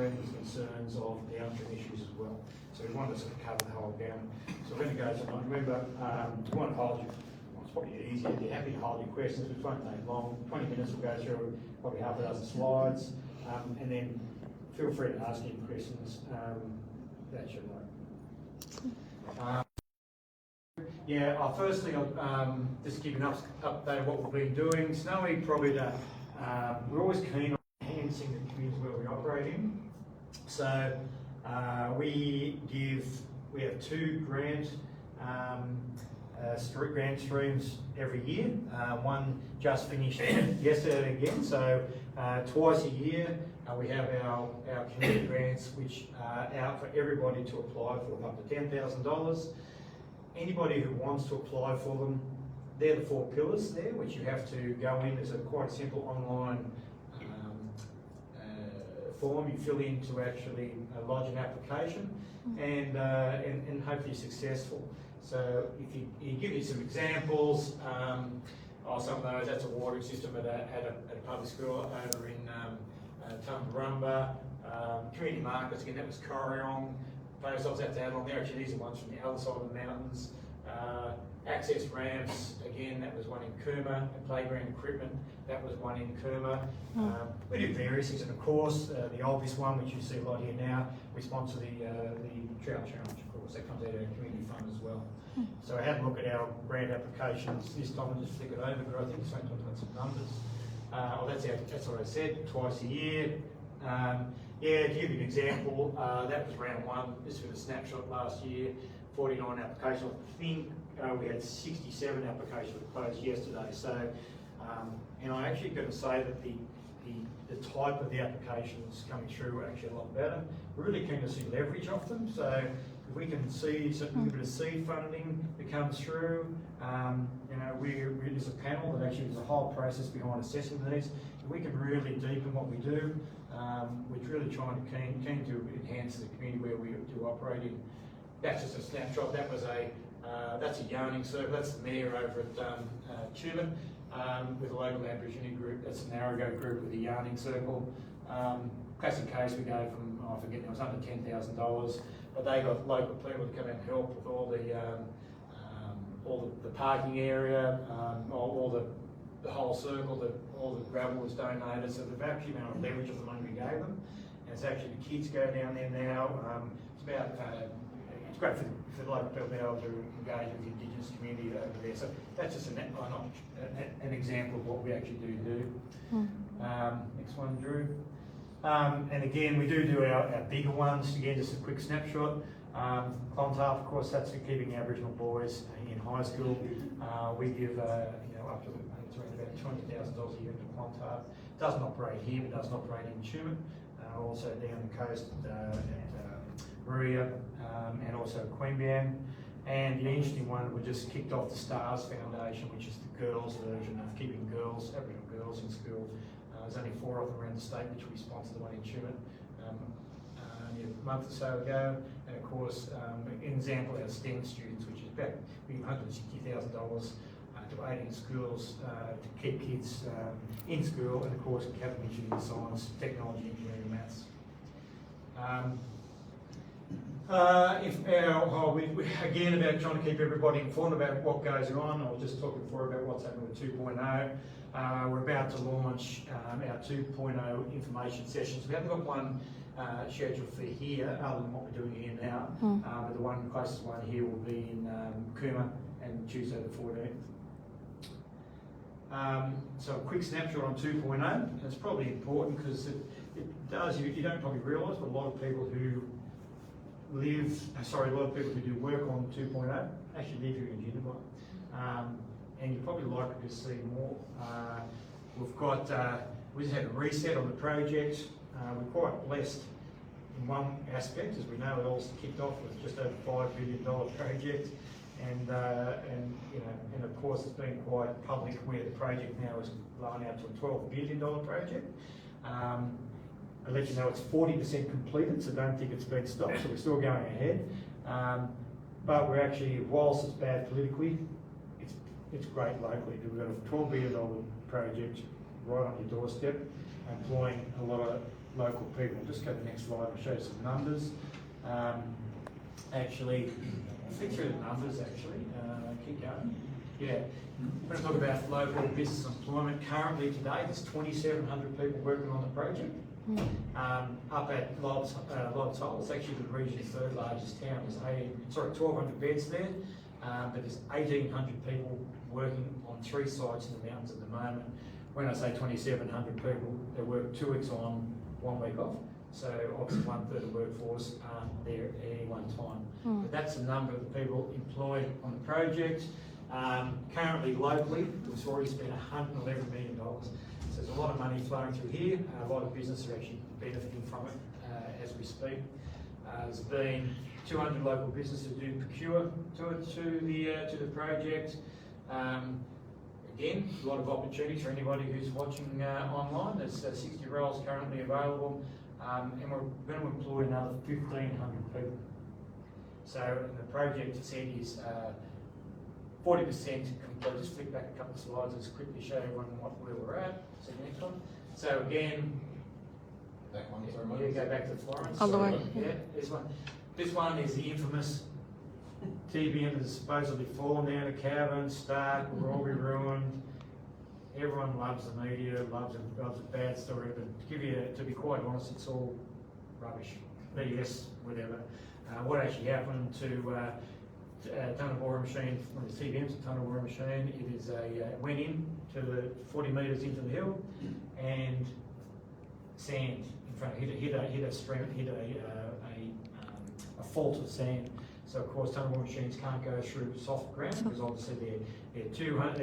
problems, concerns of downstream issues as well. So we wanted to sort of cover the whole gamut. So we're going to go tonight. Remember, we won't hold you. Well, it's probably easier. If you're happy to hold your questions, which won't take long. 20 minutes, we'll go through probably half a dozen slides, and then feel free to ask any questions that you like. Firstly, I'll just give an update of what we've been doing. Snowy, probably we're always keen on enhancing the communities where we operate in. So we have 2 grant streams every year. One just finished yesterday again. So twice a year we have our community grants, which are out for everybody to apply for, up to $10,000. Anybody who wants to apply for them, they're the 4 pillars there, which you have to go in. There's a quite simple online form you fill in to actually lodge an application, and hopefully successful. So if you give you some examples, some of those, that's a watering system at a public school over in Tumbarumba. Community markets, again, that was Corryong. Post office at Adelon, there actually these are ones from the other side of the mountains. Access ramps, again, that was one in Cooma. Playground equipment, that was one in Cooma. We do various things, and of course, the obvious one, which you see a lot here now, we sponsor the Trout Challenge, of course, that comes out of our community fund as well. So I had a look at our grant applications this time and just flick it over, but I think it's only talking about some numbers. That's what I said, twice a year. To give you an example, that was round 1. This was a snapshot last year. 49 applications. I think we had 67 applications closed yesterday. So, and I actually got to say that the type of the applications coming through are actually a lot better. We're really keen to see leverage off them. So if we can see a bit of seed funding that comes through, there's a panel that actually there's a whole process behind assessing these. If we can really deepen what we do, we're really keen to enhance the community where we do operate in. That's just a snapshot. That was that's a yarning circle. That's the mayor over at Tuman with a local Aborigine group. That's an Narragansett group with a yarning circle. Classic case, we go from, I forget, it was under $10,000, but they got local people to come out and help with all the parking area, all the whole circle, all the gravel was donated. So they've actually been able to leverage of the money we gave them. And it's actually the kids go down there now. It's about it's great for the local people to be able to engage with the Indigenous community over there. So that's just an example of what we actually do. Next one, Drew. And again, we do our bigger ones. Again, just a quick snapshot. Clontarf, of course, that's for keeping Aboriginal boys in high school. We give up to about $20,000 a year into Clontarf. Doesn't operate here, but doesn't operate in Tuman. Also down the coast at Maria, and also Queanbeyan. And the interesting one, we just kicked off the STARS Foundation, which is the girls' version of keeping Aboriginal girls in school. There's only 4 of them around the state, which we sponsored the one in Tuman a month or so ago. And of course, an example of our STEM students, which is about $160,000 to 18 schools to keep kids in school, and of course have them interested in science, technology, engineering, and maths. Again, about trying to keep everybody informed about what goes on. I was just talking before about what's happening with 2.0. We're about to launch our 2.0 information sessions. We haven't got one scheduled for here, other than what we're doing here now. But the closest one here will be in Cooma, and Tuesday the 14th. So a quick snapshot on 2.0. It's probably important because it does, you don't probably realise, but a lot of people who do work on 2.0 actually live here in Jindabyne. And you're probably likely to see more. We just had a reset on the project. We're quite blessed in one aspect, as we know it all kicked off with just over $5 billion project. And of course it's been quite public where the project now is blown out to a $12 billion project. I'll let you know it's 40% completed, so don't think it's been stopped, so we're still going ahead. But we're actually, whilst it's bad politically, it's great locally. We've got a $12 billion project right on your doorstep, employing a lot of local people. Just go to the next slide, I'll show you some numbers. Actually, I'll flick through the numbers actually, keep going. Yeah, when I talk about local business employment, currently today there's 2,700 people working on the project. Up at Lobsol, it's actually the region's third largest town. There's 1,200 beds there, but there's 1,800 people working on 3 sites in the mountains at the moment. When I say 2,700 people, they work 2 weeks on, 1 week off. So obviously 1/3 of the workforce aren't there at any one time. But that's the number of the people employed on the project. Currently, locally, we've already spent $111 million. So there's a lot of money flowing through here. A lot of businesses are actually benefiting from it as we speak. There's been 200 local businesses who procure to the project. Again, a lot of opportunities for anybody who's watching online. There's 60 roles currently available, and we're going to employ another 1,500 people. So the project is 40% complete. Just flick back a couple of slides, just quickly show everyone where we're at. So the next one. So again, that one, yeah, go back to Florence. All the way. Yeah, this one. This one is the infamous TBM has supposedly fallen down a cavern, stark, will all be ruined. Everyone loves the media, loves a bad story, but to be quite honest, it's all rubbish. BS, whatever. What actually happened to tunnel boring machine, one of the TBM's a tunnel boring machine. It is went in to the 40 metres into the hill, and sand in front of it hit a fault of sand. So of course, tunnel boring machines can't go through soft ground because obviously they're 200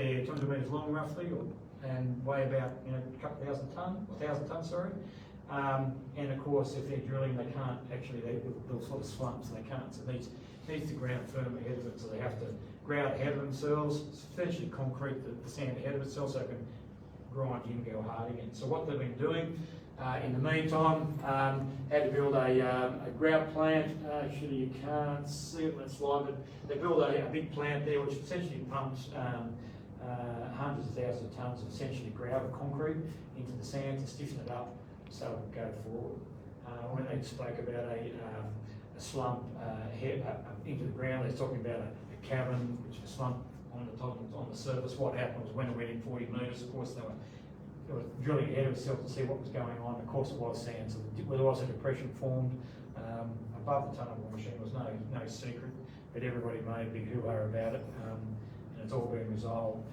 metres long roughly, and weigh about a couple thousand tonne, 1,000 tonnes, sorry. And of course, if they're drilling, they can't actually, they'll sort of slump, so they can't. So it needs the ground firm ahead of it, so they have to grout ahead of themselves. It's essentially concrete the sand ahead of itself, so it can grind in and go hard again. So what they've been doing in the meantime, had to build a grout plant. Actually, you can't see it when it's live, but they built a big plant there, which essentially pumps hundreds of thousands of tonnes of essentially grout or concrete into the sand to stiffen it up so it can go forward. When they spoke about a slump into the ground, they're talking about a cavern, which was slump on the surface. What happened was when it went in 40 metres, of course, they were drilling ahead of itself to see what was going on. Of course, it was sand, so there was a depression formed above the tunnel boring machine. It was no secret, but everybody made a big hoo-ha about it, and it's all been resolved.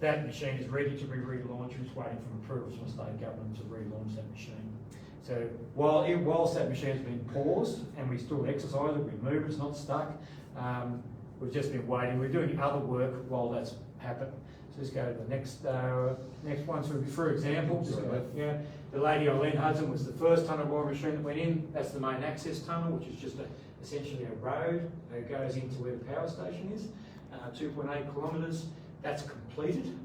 That machine is ready to be relaunched. We're just waiting for approvals from the state government to relaunch that machine. So whilst that machine's been paused and we still exercise it, we move, it's not stuck, we've just been waiting. We're doing other work while that's happened. So let's go to the next one. So for example, the Lady Eileen Hudson was the first tunnel boring machine that went in. That's the main access tunnel, which is just essentially a road that goes into where the power station is, 2.8 kilometres. That's completed.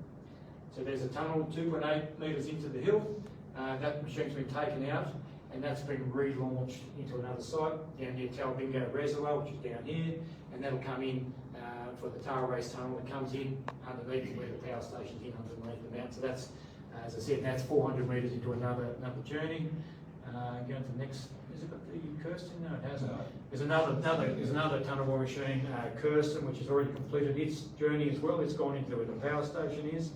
So there's a tunnel 2.8 metres into the hill. That machine's been taken out, and that's been relaunched into another site down near Talbingo Reservoir, which is down here, and that'll come in for the Tara Race tunnel that comes in underneath where the power station's in underneath the mountain. So that's, as I said, that's 400 metres into another journey. Going to the next. Has it got the Kirsten? No, it hasn't. No. There's another tunnel boring machine, Kirsten, which has already completed its journey as well. It's gone into where the power station is.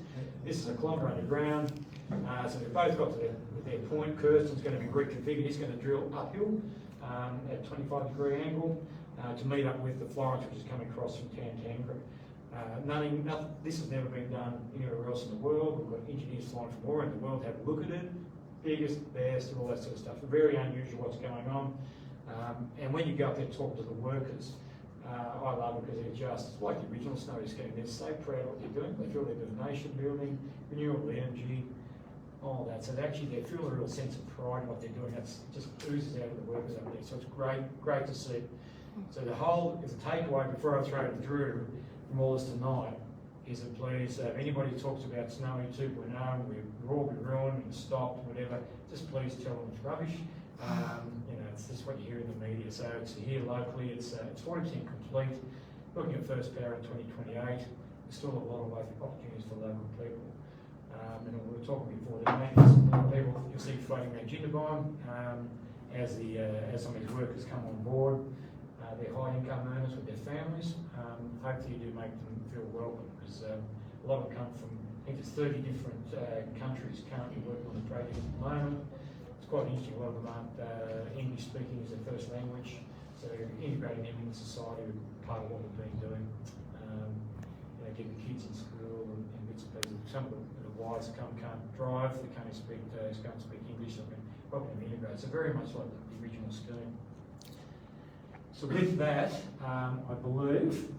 This is a kilometre underground. So they've both got to their point. Kirsten's going to be reconfigured. It's going to drill uphill at a 25-degree angle to meet up with the Florence, which is coming across from Tantangra. This has never been done anywhere else in the world. We've got engineers flying from all around the world to have a look at it. Biggest, best, and all that sort of stuff. Very unusual what's going on. And when you go up there and talk to the workers, I love it because they're just, like the original Snowy scheme, they're so proud of what they're doing. They feel they're doing nation building, renewable energy, all that. So they feel a real sense of pride in what they're doing. That's just oozes out of the workers up there. So it's great to see. So the takeaway before I throw it through from all this tonight is that please, if anybody talks about Snowy 2.0, we've all been ruined and stopped, whatever, just please tell them it's rubbish. It's just what you hear in the media. So it's here locally, it's 40% complete. Looking at first power in 2028, there's still a lot of opportunities for local people. And we were talking before, the maintenance level you'll see floating around Jindabyne as some of these workers come on board. They're high income earners with their families. Hopefully you do make them feel welcome, because a lot of them come from, I think it's 30 different countries currently working on the project at the moment. It's quite interesting, a lot of them aren't English speaking as their first language, so they're integrating them into society with part of what we've been doing. Getting the kids in school and bits and pieces. Some of the wives can't drive, they can't speak English, so we can probably integrate. So very much like the original scheme. So with that, I believe,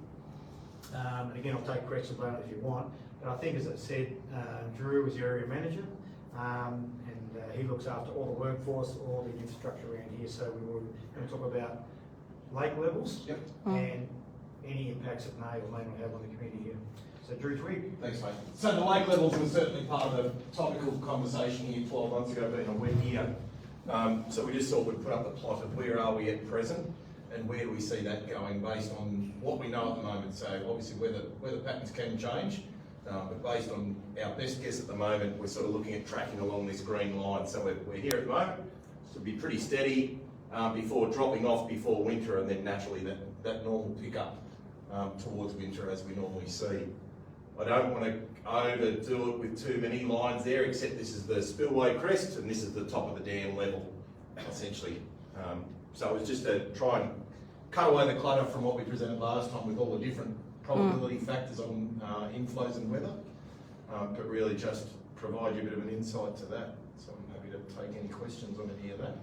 and again I'll take questions later if you want, but I think, as I said, Drew is the area manager, and he looks after all the workforce, all the infrastructure around here. So we were going to talk about lake levels and any impacts it may or may not have on the community here. So Drew, Thanks, mate. So the lake levels were certainly part of the topical conversation here 12 months ago, being a wet year. So we just thought we'd put up the plot of where are we at present and where do we see that going based on what we know at the moment. So obviously weather patterns can change, but based on our best guess at the moment, we're sort of looking at tracking along this green line. So we're here at the moment, so it'll be pretty steady before dropping off before winter, and then naturally that normal pickup towards winter as we normally see. I don't want to overdo it with too many lines there, except this is the spillway crest and this is the top of the dam level, essentially. So it's just to try and cut away the clutter from what we presented last time with all the different probability factors on inflows and weather, but really just provide you a bit of an insight to that. So I'm happy to take any questions on any of that.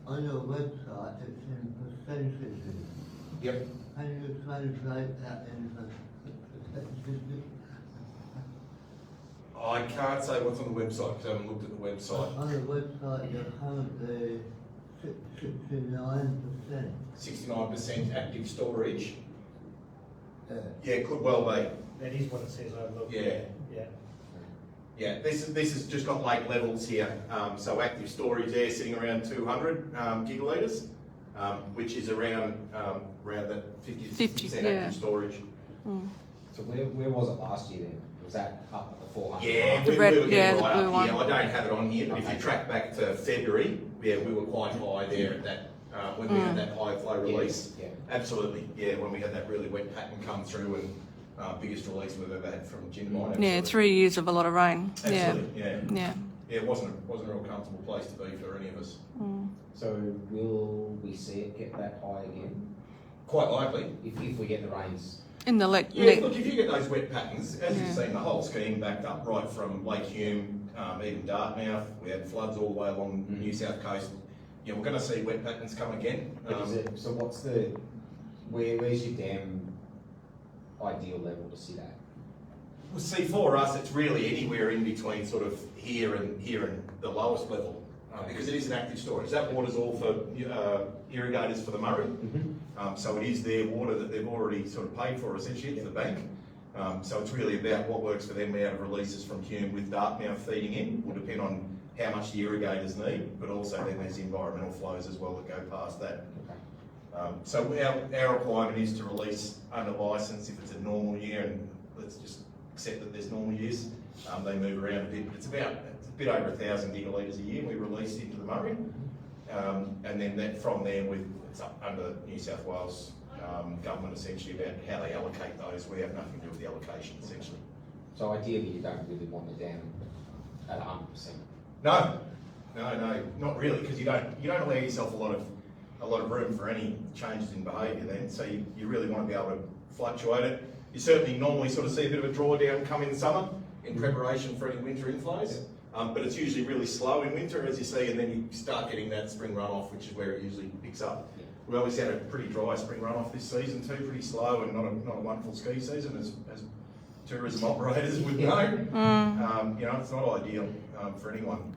On your website, it's in percentages. Yep. Can you translate that into percentages? I can't say what's on the website because I haven't looked at the website. On the website, you're currently 69%. 69% active storage. Yeah. Yeah, could well be. that is what it says overlook. Yeah. Yeah. Yeah, this has just got lake levels here. So active storage there sitting around 200 gigalitres, which is around that 50% active storage. Mm. So where was it last year then? Was that up at the 400? Yeah, The we red- were getting the right blue up one. here. I don't have it on here, but if Okay. you track back to February, yeah, we were quite high there at that, when we had that high flow release. Yeah. Absolutely, yeah, when we had that really wet pattern come through and biggest release we've ever had from Jindabyne. Yeah, 3 years of a lot of rain. Absolutely, yeah. Yeah. Yeah, it wasn't a real comfortable place to be for any of us. Mm. So will we see it get that high again Quite likely. if we get the rains? In the lake. Yeah, look, if you get those wet patterns, as Yeah. you've seen, the whole scheme backed up right from Lake Hume, even Dartmouth. We had floods all the way along the New South Coast. Yeah, we're going to see wet patterns come again. But is it, so where's your dam ideal level to sit at? Well, see, for us, it's really anywhere in between sort of here and the lowest level, because it is an active storage. That water's all for irrigators for the Murray. So it is their water that they've already sort of paid for, essentially, to the bank. So it's really about what works for them. We have releases from Hume with Dartmouth feeding in. Will depend on how much the irrigators need, but also then there's environmental flows as well that go past that. Okay. So our requirement is to release under licence if it's a normal year, and let's just accept that there's normal years. They move around a bit, but it's a bit over 1,000 gigalitres a year we release into the Murray. And then from there, it's up under New South Wales government essentially about how they allocate those. We have nothing to do with the allocation essentially. So ideally you don't really want the dam at 100%. No, not really, because you don't allow yourself a lot of room for any changes in behaviour then. So you really want to be able to fluctuate it. You certainly normally sort of see a bit of a drawdown come in summer in preparation for any winter inflows. But it's usually really slow in winter, as you see, and then you start getting that spring runoff, which is where it usually picks up. We obviously had a pretty dry spring runoff this season too, pretty slow, and not a wonderful ski season, as tourism operators would know. It's not ideal for anyone.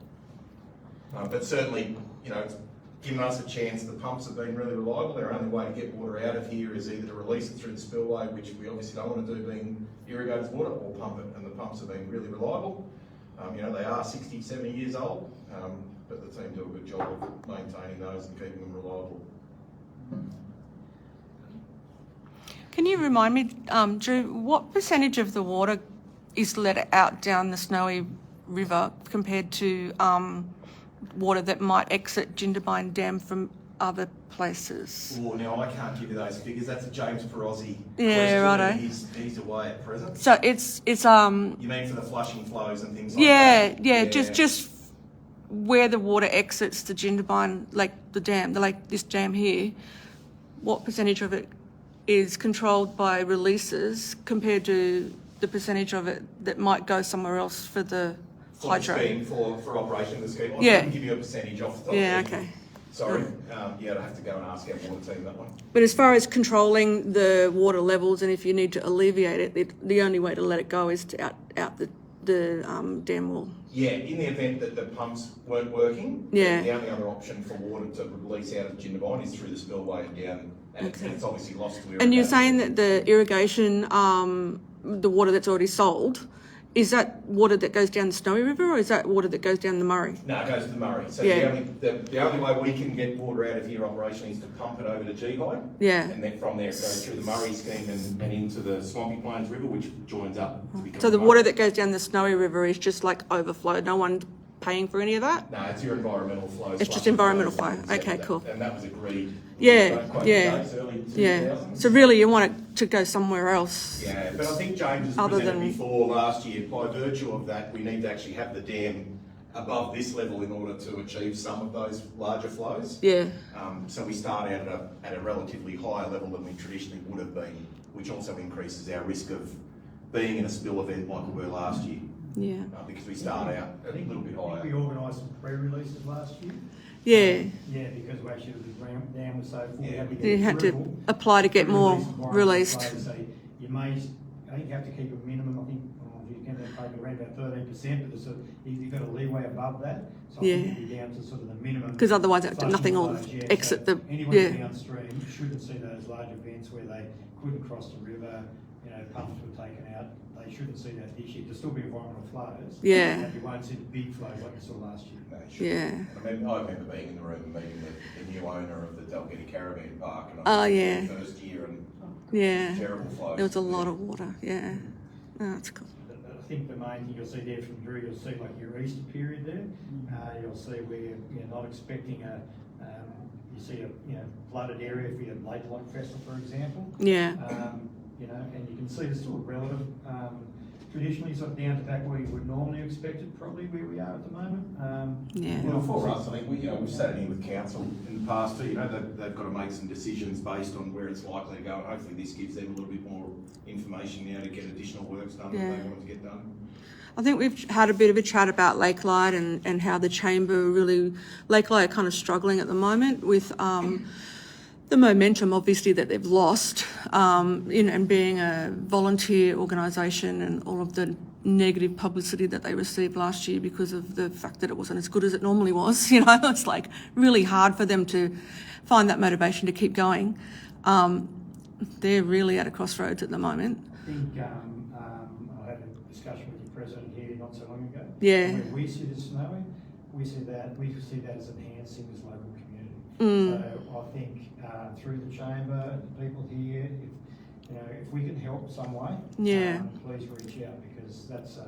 But certainly, it's given us a chance. The pumps have been really reliable. Their only way to get water out of here is either to release it through the spillway, which we obviously don't want to do being irrigators water, or pump it, and the pumps have been really reliable. They are 60, 70 years old, but the team do a good job of maintaining those and keeping them reliable. Can you remind me, Drew, what percentage of the water is let out down the Snowy River compared to water that might exit Jindabyne Dam from other places? Well, now I can't give you those figures. That's a James Perozzi Yeah, question. righto. And he's away at present. So it's You mean for the flushing flows and things like yeah, that? yeah, just where the water exits the Jindabyne, like the dam, this dam here, what percentage of it is controlled by releases compared to the percentage of it that might go somewhere else for the For hydro? the scheme, for operation of the scheme. I Yeah. couldn't give you a percentage off the top Yeah, of my head. okay. Sorry. Yeah, I'd have to go and ask our water team that one. But as far as controlling the water levels, and if you need to alleviate it, the only way to let it go is to out the dam wall. Yeah, in the event that the pumps weren't working, Yeah. the only other option for water to release out of Jindabyne is through the spillway and down, and it's obviously lost to irrigation. And you're saying that the irrigation, the water that's already sold, is that water that goes down the Snowy River, or is that water that goes down the Murray? No, it goes to the Murray. So Yeah. the only way we can get water out of here operationally is to pump it over to Jindabyne. Yeah. And then from there it goes through the Murray scheme and into the Swampy Plains River, which joins up to become So the Murray. water that goes down the Snowy River is just like overflow. No one's paying for any of that? No, it's your environmental flow. It's just flushing environmental flows, flow. and Okay, that- cool. And that was agreed. Yeah, Don't quote yeah, the dates, early yeah. 2000s. So really you want it to go somewhere else? Yeah, but I think James has Other presented than- before last year, by virtue of that, we need to actually have the dam above this level in order to achieve some of those larger flows. Yeah, So we start out at a relatively higher level than we traditionally would have been, which also increases our risk of being in a spill event like we were last year, yeah. because we start out a little bit I higher. think we organised some pre-releases last year. Yeah, Yeah, because actually the dam was so full, we had to get you had to approval apply to get more environmental released. flows. So you may, I think you have to keep a minimum, I think, you can take around about 13%, but there's you've got a leeway above that. So I think Yeah. you'd be down to sort of the minimum. Because otherwise flushing nothing will flows, yeah. exit So the, anyone yeah, downstream shouldn't see those large events where they couldn't cross the river, pumps were taken out. They shouldn't see that this year. There'll still be environmental flows. Yeah. But you won't see the big flows like you saw last year. No, you shouldn't. yeah. I remember being in the room and meeting the new owner of the Dalgety Caravan Park, and Oh, I yeah. the first year and Yeah, terrible flows. there was a lot of water, yeah. Oh, that's cool. I think the main thing you'll see there from Drew, you'll see like your Easter period there. You'll see where you're not expecting you see a flooded area for your Lake Lock Festival, for example. Yeah, And you can see there's still a relative, traditionally sort of down to back where you would normally expect it, probably where we are at the moment. yeah. Well, for us, I think we've sat in here with council in the past too. They've got to make some decisions based on where it's likely to go, and hopefully this gives them a little bit more information now to get additional works done that Yeah. they want to get done. I think we've had a bit of a chat about Lakelight and how the chamber really, Lakelight are kind of struggling at the moment with the momentum obviously that they've lost, and being a volunteer organisation and all of the negative publicity that they received last year because of the fact that it wasn't as good as it normally was. It's like really hard for them to find that motivation to keep going. They're really at a crossroads at the moment. I think I had a discussion with the president here not so long ago. Yeah. Where we see this snowing, we see that as enhancing this local community. So I think through the chamber, the people here, if we can help some way, Yeah. Please reach out, because that's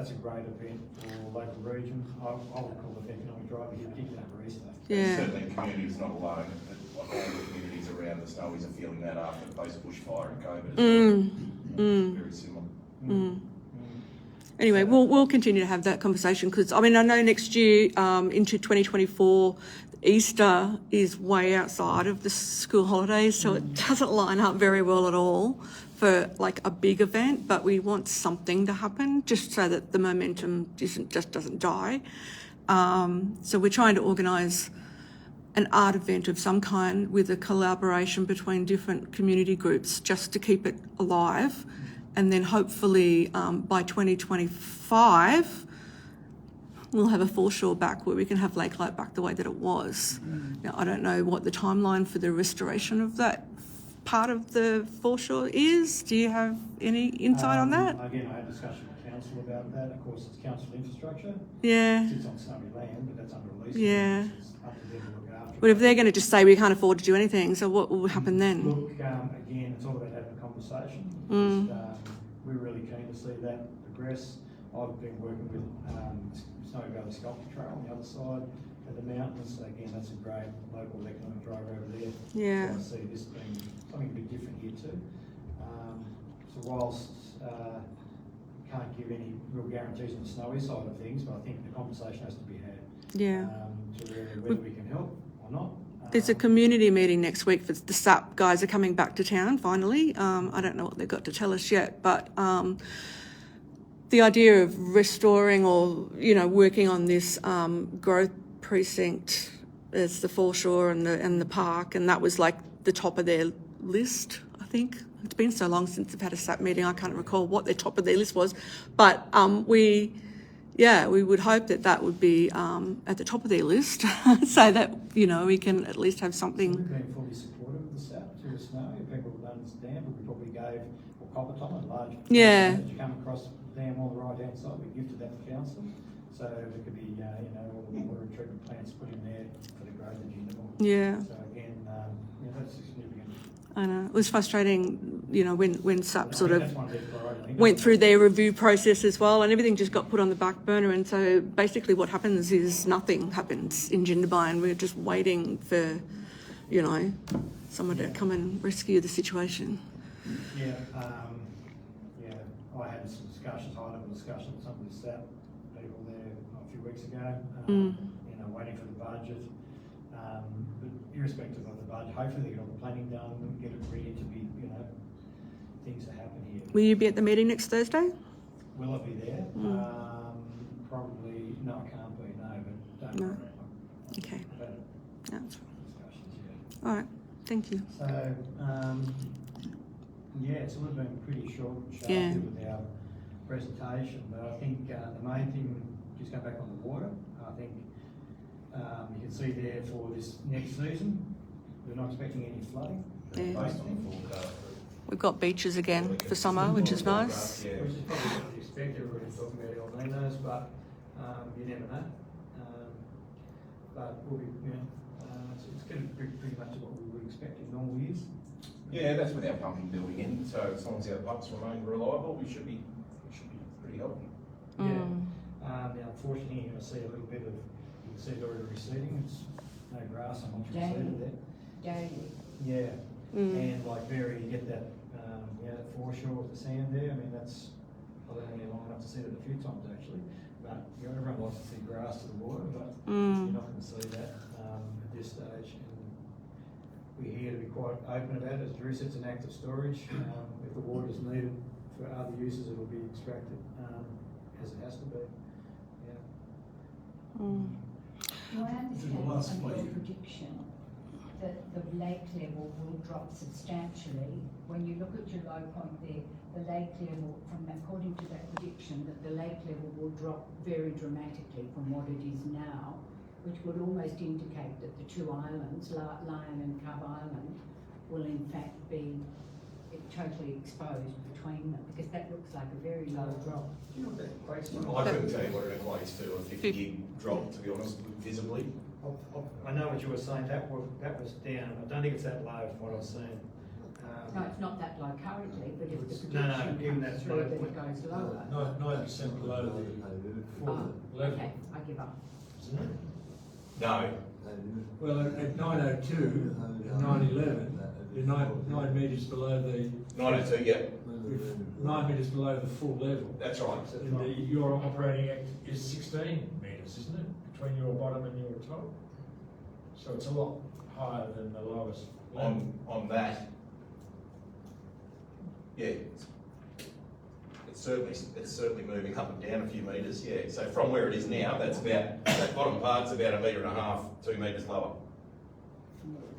a great event for local region. I would call it economic driver here, particularly over Easter. Yeah. Certainly, communities not alone. Like all the communities around the Snowies are feeling that after post bushfire and COVID. Very similar. Anyway, we'll continue to have that conversation because, I know next year, into 2024, Easter is way outside of the school holidays, so it doesn't line up very well at all for like a big event, but we want something to happen just so that the momentum just doesn't die. So we're trying to organise an art event of some kind with a collaboration between different community groups just to keep it alive. And then hopefully by 2025, we'll have a foreshore back where we can have Lakelight back the way that it was. Now, I don't know what the timeline for the restoration of that part of the foreshore is. Do you have any insight on that? Again, I had a discussion with council about that. Of course, it's council infrastructure. Yeah. It sits on snowy land, but that's under a lease. Yeah. It's up to them to look after. But if they're going to just say we can't afford to do anything, so what will happen then? Look, again, it's all about having a conversation. Mm. We're really keen to see that progress. I've been working with Snowy Valley Sculpture Trail on the other side of the mountains. Again, that's a great local economic driver over there. Yeah. So I see this being something a bit different here too. So whilst can't give any real guarantees on the Snowy side of things, but I think the conversation has to be had. Yeah. To really whether we can help or not. There's a community meeting next week for the SAP guys are coming back to town finally. I don't know what they've got to tell us yet, but the idea of restoring or, working on this growth precinct as the foreshore and the park, and that was like the top of their list, I think. It's been so long since they've had a SAP meeting, I can't recall what their top of their list was. But we would hope that would be at the top of their list so that, we can at least have something. We've been fully supportive of the SAP to the Snow. People have understand, but we probably gave, Copperton, a large Yeah. as you come across the dam on the right hand side, we gifted that to council. So there could be, all the water treatment plants put in there for the growth of Jindabyne. Yeah. So again, that's significant. I know. It was frustrating, when SAP sort That's of one of their priorities. went through their review process as well, and everything just got put on the back burner. And so basically what happens is nothing happens in Jindabyne. We're just waiting for, someone to come and rescue the situation. Yeah, I had some discussions, high-level discussions with some of the SAP people there a few weeks ago, waiting for the budget. But irrespective of the budget, hopefully they get all the planning done and get it ready to be, things that happen here. Will you be at the meeting next Thursday? Will I be there? Probably, no, I can't be, no, but don't No. worry. Okay. I've had That's discussions, yeah. all right. Thank you. So, so we've been pretty short and sharp Yeah. here with our presentation, but I think the main thing, just go back on the water, I think you can see there for this next season, we're not expecting any flooding. Yeah. Based on the forecast. We've got beaches again for summer, which is nice. Yeah. Which is probably what you expect, everybody's talking about El Ninos, but you never know. But we'll be, it's going to be pretty much what we would expect in normal years. Yeah, that's with our pumping building in, so as long as our pumps remain reliable, we should be pretty healthy. Yeah. Now, unfortunately, you're going to see a little bit of, you can see it already receding. It's no grass on what's receded there. Daily. Yeah. And you get that, that foreshore with the sand there. I mean, that's, I've been here long enough to see that a few times actually. But everyone likes to see grass to the water, but you're not going to see that at this stage. And we're here to be quite open about it. As Drew said, it's an active storage. If the water is needed for other uses, it will be extracted as it has to be. Yeah. Do I understand from your prediction that the lake level will drop substantially? When you look at your low point there, the lake level, according to that prediction, that the lake level will drop very dramatically from what it is now, which would almost indicate that the two islands, Lion and Cub Island, will in fact be totally exposed between them, because that looks like a very low drop. Do you know what that equates to? I couldn't tell you what it equates to, a 50 gig drop, to be honest, visibly. I know what you were saying, that was down. I don't think it's that low from what I've seen. No, it's not that low currently, but if the No, prediction given comes that through, low then it point. goes lower. 9% below the full level. Okay, I give up. Isn't it? No, Well, at 902, 911, you're 9 metres below the 902, yeah, 9 metres below the full level. that's right. And your operating act is 16 metres, isn't it, between your bottom and your top? So it's a lot higher than the lowest level. On that, yeah, it's certainly moving up and down a few metres, yeah. So from where it is now, that's about, that bottom part's about 1.5 metres, 2 metres lower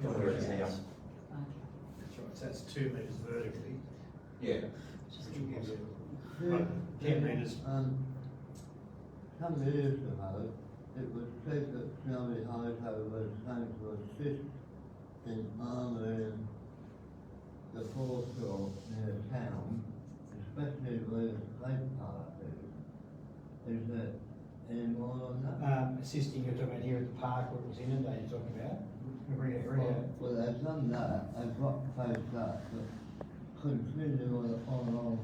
from where it is now. Okay. That's right, so that's 2 metres vertically, Yeah, which will give you 10 metres. Some years ago, it was said that Snowy Hydro was going to assist in armouring the foreshore near town, especially where the skate park is. Is there any more on that? Assisting, you're talking about here at the park where it was inundated, you're talking about? Well, they've done that, they've got to face that, but continue on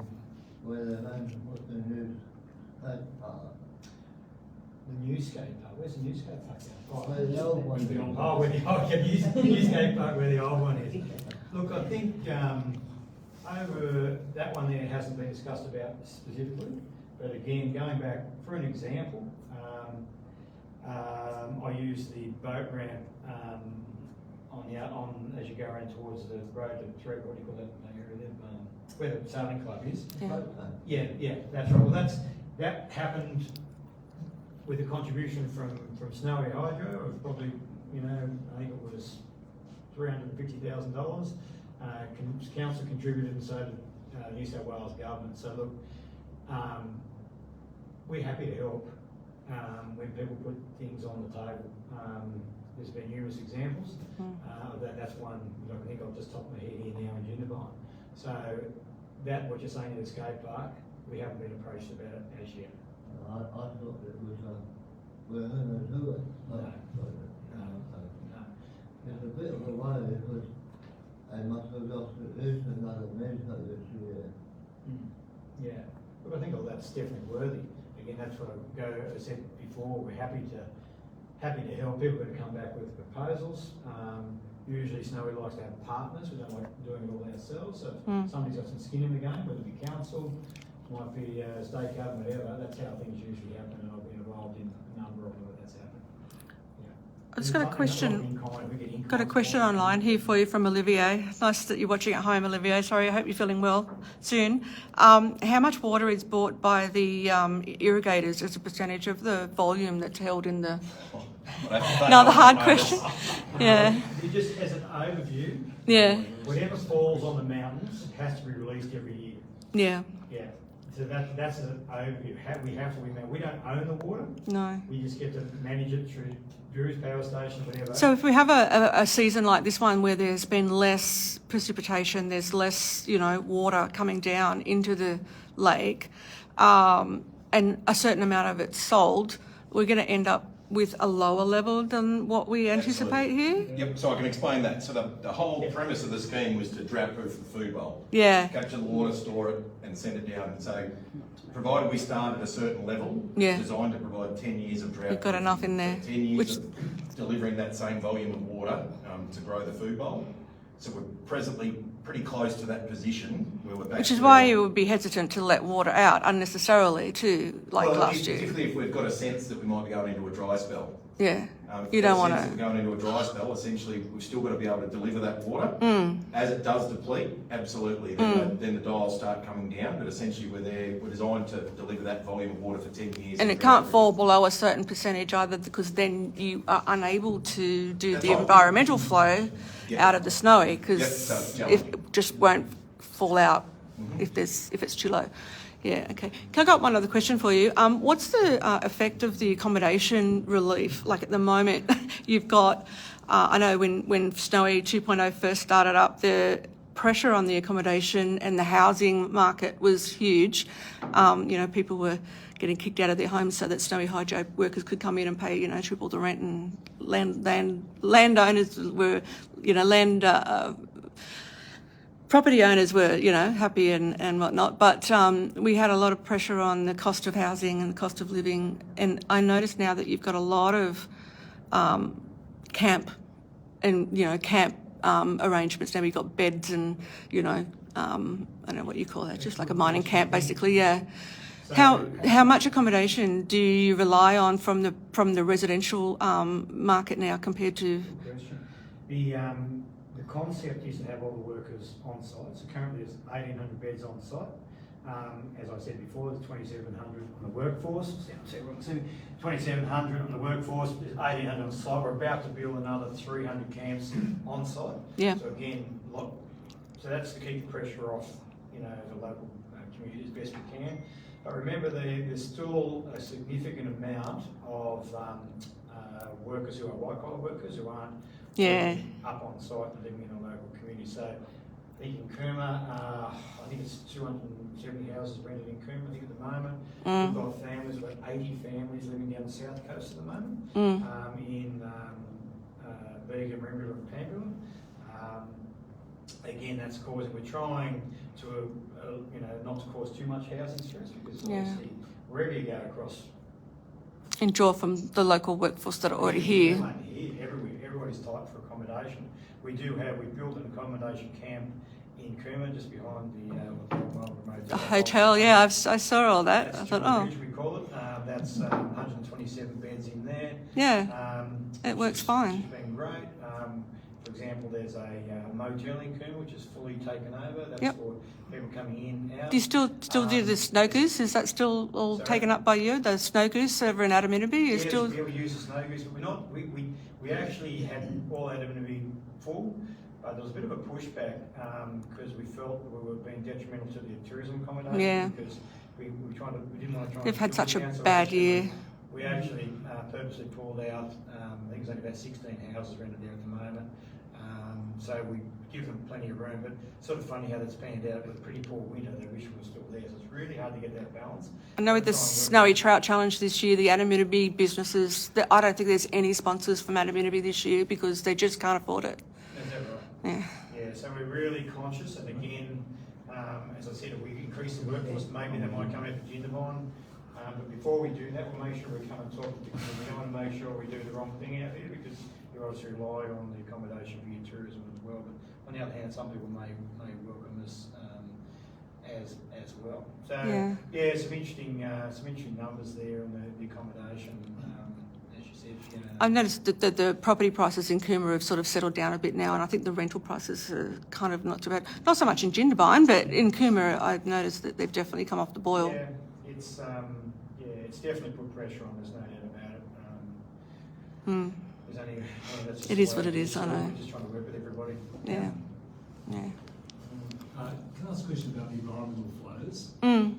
where they're going to put the new skate park. The new skate park, where's the new skate park? Where the old one is. Oh, where the old, yeah, new skate park where the old one is. Look, I think, over, that one there hasn't been discussed about specifically, but again, going back, for an example, I use the boat ramp, as you go around towards the road to Thread, what do you call that area there, where the sailing club is. Yeah. Yeah, that's right. Well, that happened with a contribution from Snowy Hydro of probably, I think it was $350,000. Council contributed and so did New South Wales government. So look, we're happy to help when people put things on the table. There's been numerous examples of that. That's one that I think I've just top of my head here now in Jindabyne. So that, what you're saying in the skate park, we haven't been approached about it as yet. I thought it was, we're going to do it. No. It's a bit of a way because they must have lost at least another mentor this year. Yeah, but I think all that's definitely worthy. Again, that's what I said before. We're happy to help. People are going to come back with proposals. Usually, Snowy likes to have partners. We don't like doing it all ourselves. So if somebody's got some skin in the game, whether it be council, might be state government, whatever. That's how things usually happen, and I've been involved in a number of them where that's happened. Yeah. I've just got a question. Got a question online here for you from Olivier. Nice that you're watching at home, Olivier. Sorry, I hope you're feeling well soon. How much water is bought by the irrigators as a percentage of the volume that's held in the... Another hard question. Yeah. Just as an overview, Yeah. whatever falls on the mountains has to be released every year. Yeah. Yeah. So that's an overview. We don't own the water. No. We just get to manage it through Drew's power station, whatever. So if we have a season like this one where there's been less precipitation, there's less, water coming down into the lake, and a certain amount of it's sold, we're going to end up with a lower level than what we anticipate here? Yep, so I can explain that. So the whole premise of the scheme was to drought-proof the food bowl. Yeah. Capture the water, store it, and send it down. And so, provided we start at a certain level, Yeah. it's designed to provide 10 years of drought. We've got enough in there. So 10 years of delivering that same volume of water to grow the food bowl. So we're presently pretty close to that position where we're back. Which is to why our- you would be hesitant to let water out unnecessarily too, like last year. Particularly if we've got a sense that we might be going into a dry spell. Yeah. If You we've don't got a want sense that we're going into a dry spell, essentially we've still got to be able to deliver that water. Mm. As it does deplete, absolutely, then the dials start coming down, but essentially we're designed to deliver that volume of water for 10 years. And it can't fall below a certain percentage either, because then you are unable to do That's the right. environmental flow Yep. out of the snowy, Yep, because so it's it challenging. just won't fall out if it's too low. Yeah, okay. Can I got one other question for you? What's the effect of the accommodation relief? Like at the moment, you've got, I know when Snowy 2.0 first started up, the pressure on the accommodation and the housing market was huge. People were getting kicked out of their homes so that Snowy Hydro workers could come in and pay, triple the rent, and landowners were, property owners were, happy and whatnot, but we had a lot of pressure on the cost of housing and the cost of living. And I notice now that you've got a lot of camp arrangements. Now you've got beds and, I don't know what you call that, just like a mining camp, basically. Yeah. How much accommodation do you rely on from the residential market now compared to? The concept is to have all the workers on site. So currently there's 1,800 beds on site. As I said before, there's 2,700 on the workforce. 2,700 on the workforce, there's 1,800 on site. We're about to build another 300 camps on site. Yeah. So again, so that's to keep the pressure off, the local community as best we can. But remember, there's still a significant amount of workers who are white-collar workers who aren't up on site and living in a local community. So I think in Cooma, I think it's 270 houses rented in Cooma, I think at the moment. We've got families, we've got 80 families living down the south coast at the moment, in Bega, Marimba and Panguna. again, that's causing, we're trying to, you know, not to cause too much housing stress, because Yeah. obviously wherever you go across, And draw from the local workforce that are already here. Everybody's tight for accommodation. We built an accommodation camp in Cooma, just behind The hotel, yeah, I saw all that. That's I thought, Jindabyne oh, Ridge, we call it. That's 127 beds in there. yeah, it works fine. Which has been great. For example, there's a motel in Cooma which is fully taken over. That's Yep. for people coming in, out. Do you still do the snow goose? Is that still all Sorry? taken up by you? The snow goose over in Adaminaby? You Yes, still? we use the snow goose, but we're not. We actually had all Adaminaby full. There was a bit of a pushback because we felt we were being detrimental to the tourism accommodation. Yeah. Because we didn't want to try. They've and had such a down, so bad actually year. We actually purposely pulled out. I think there's only about 16 houses rented there at the moment. So we give them plenty of room, but sort of funny how that's panned out with a pretty poor winter. They wish we were still there, so it's really hard to get that balance. I know with the Snowy Trout Challenge this year, the Adaminaby businesses, I don't think there's any sponsors from Adaminaby this year because they just can't afford it. Is that right? Yeah. Yeah, so we're really conscious, and again, as I said, if we increase the workforce, maybe they might come out to Jindabyne. But before we do that, we'll make sure we come and talk to the community. We don't want to make sure we do the wrong thing out there, because you obviously rely on the accommodation for your tourism as well. But on the other hand, some people may welcome us as well. So Yeah. some interesting numbers there in the accommodation. As you said, you know. I've noticed that the property prices in Cooma have sort of settled down a bit now, and I think the rental prices are kind of not too bad. Not so much in Jindabyne, but in Cooma, I've noticed that they've definitely come off the boil. Yeah, it's definitely put pressure on. There's no doubt about it. There's only, that's just It the is way what it is, I know. We're just trying to work with everybody. Yeah. Can I ask a question about the environmental flows? Mm.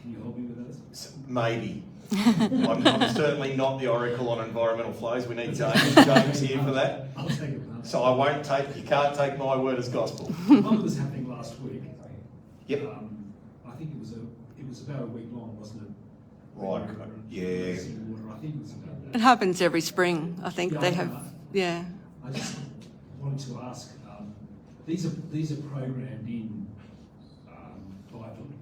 Can you help me with those? Maybe. I'm certainly not the oracle on environmental flows. We need James here for that. I'll take it. So you can't take my word as gospel. One was happening last week. Yep. I think it was about a week long, wasn't it? Right, yeah. Water. I think it was about that. It happens every spring. I think Yeah, they I have. know. Yeah. I just wanted to ask, these are programmed in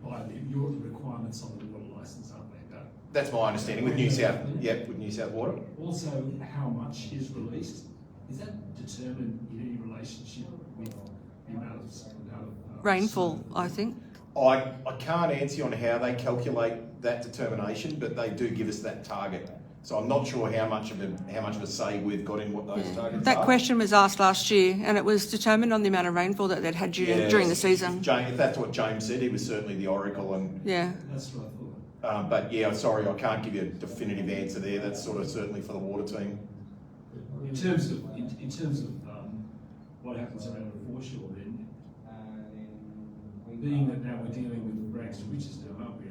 by your requirements on the water licence, aren't they? That's my understanding with New South Water. Also, how much is released? Is that determined in any relationship with the amount of Rainfall, I think. I can't answer you on how they calculate that determination, but they do give us that target. So I'm not sure how much of a say we've got in what those targets That are. question was asked last year, and it was determined on the amount of rainfall that they'd had during the season. If that's what James said, he was certainly the oracle. And Yeah. That's what I thought. but yeah, sorry, I can't give you a definitive answer there. That's sort of certainly for the water team. In terms of what happens around the foreshore, then, being that now we're dealing with rags to riches now, aren't we?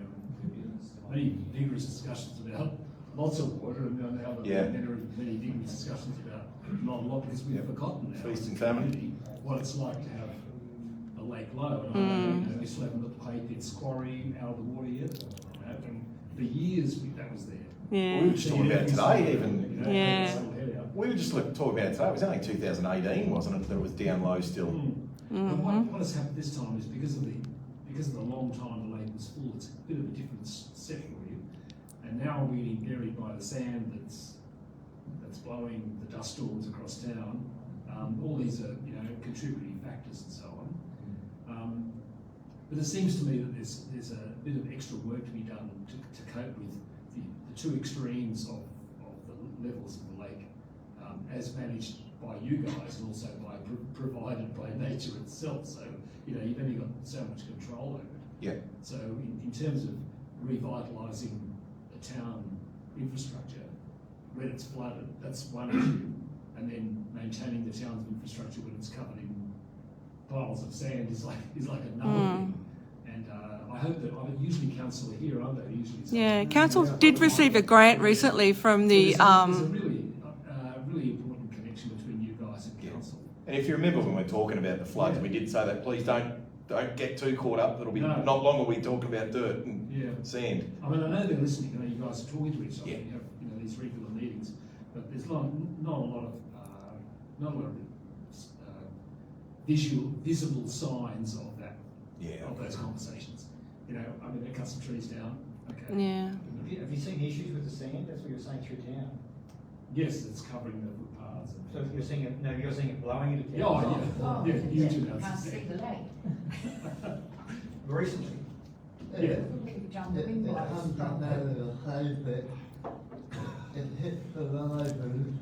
Many vigorous discussions about lots of water, and now Yeah. many vigorous discussions about not a lot, because we've forgotten now Feast and as a famine. community what it's like to have a lake low. And I know, we still haven't paid its quarry out of the water yet. And for years that was there. Yeah. We were just talking about it today, even. Yeah. It's still there. We were just talking about it today. It was only 2018, wasn't it, that it was down low still? But what has happened this time is because of the long time the lake was full, it's a bit of a different setting for you. And now we're getting buried by the sand that's blowing the dust storms across town. All these are contributing factors and so on. But it seems to me that there's a bit of extra work to be done to cope with the two extremes of the levels of the lake, as managed by you guys and also provided by nature itself. So you've only got so much control over it. Yeah. So in terms of revitalising the town infrastructure when it's flooded, that's one issue, and then maintaining the town's infrastructure when it's covered in piles of sand is like another thing. And I hope that usually council are here, aren't they? Usually. Yeah. Council did receive a grant recently from the. There's a really important connection between you guys and council. And if you remember when we were talking about the floods, we did say that please don't get too caught up. It'll be not long when we talk about dirt and sand. I mean, I know they're listening. You guys are talking to each other. Yeah. You have these regular meetings, but there's not a lot of visible signs of that, Yeah. of those conversations. You know, I mean, they cut some trees down, okay. Yeah. Have you seen issues with the sand? That's what you're saying through town. Yes, it's covering the footpaths. So if you're seeing it, no, you're seeing it blowing into Yeah, town. Oh, yeah, huge you amounts. can't see the lake. Recently. Yeah. You've done the It wind comes up blows. out of the hay pit, it hits the riders and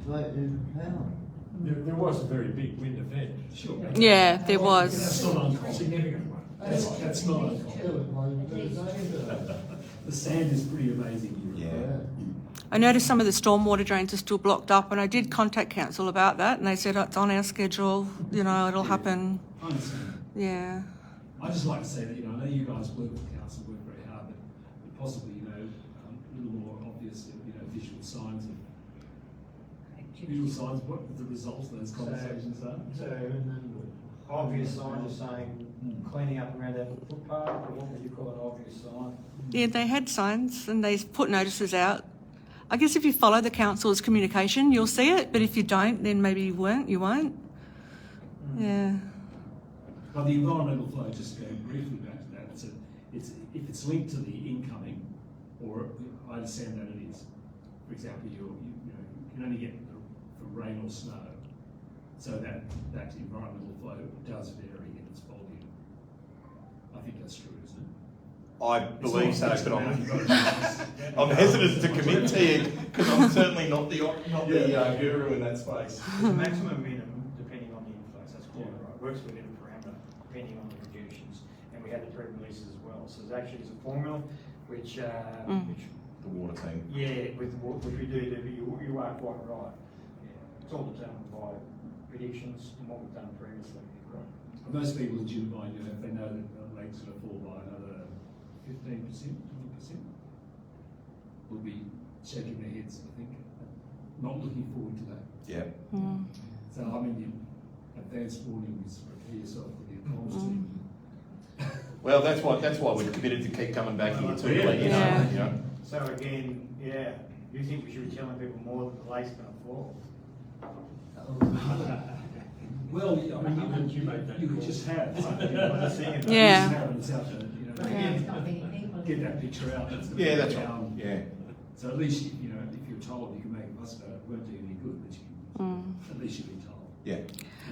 straight into town. There was a very big wind event. Sure. Yeah, there That's was. not uncommon. Significant one. That's not uncommon. It was one of those days. The sand is pretty amazing here. Yeah. I noticed some of the stormwater drains are still blocked up, and I did contact council about that, and they said it's on our schedule. You know, it'll happen. I understand. Yeah. I just like to say that, you know, I know you guys work with council, work very hard, but possibly, you know, a little more obvious, you know, visual signs of what the results of those conversations are. So, obvious signs are saying cleaning up around that footpath, or what would you call an obvious sign? Yeah, they had signs and they put notices out. I guess if you follow the council's communication, you'll see it, but if you don't, then maybe you won't. Yeah. But the environmental flow, just going briefly back to that, it's if it's linked to the incoming, or I understand that it is. For example, you can only get from rain or snow, so that environmental flow does vary in its volume. I think that's true, isn't it? I It's believe so, not but fixed I'm hesitant to commit to you because I'm certainly not the guru in that space. The maximum minimum, depending on the inflows, that's quite right, works within a parameter, depending on the projections, and we have the pre-releases as well. So there's actually a formula which The water team. yeah, which we do, you are quite right. Yeah. It's all determined by predictions and what we've done previously. Right. Most people in Jindabyne, if they know that the lake's going to fall by another 15%, 20%, will be shaking their heads, I think. Not looking forward to that. Yeah. Mm. So, I mean, the advance warning is prepare yourself with your comms team. Well, that's why we're committed to keep coming back here too. Yeah. Like, you know, Yeah. you know. So again, yeah, you think we should be telling people more that the lake's going to fall? Well, I mean, you could just have. Yeah. It's out there, you know, But there's not many people. get that picture out. That's Yeah, that's right. down. Yeah. So at least, you know, if you're told you can make a fuss about it, it won't do you any good, but at least you've been told. Yeah.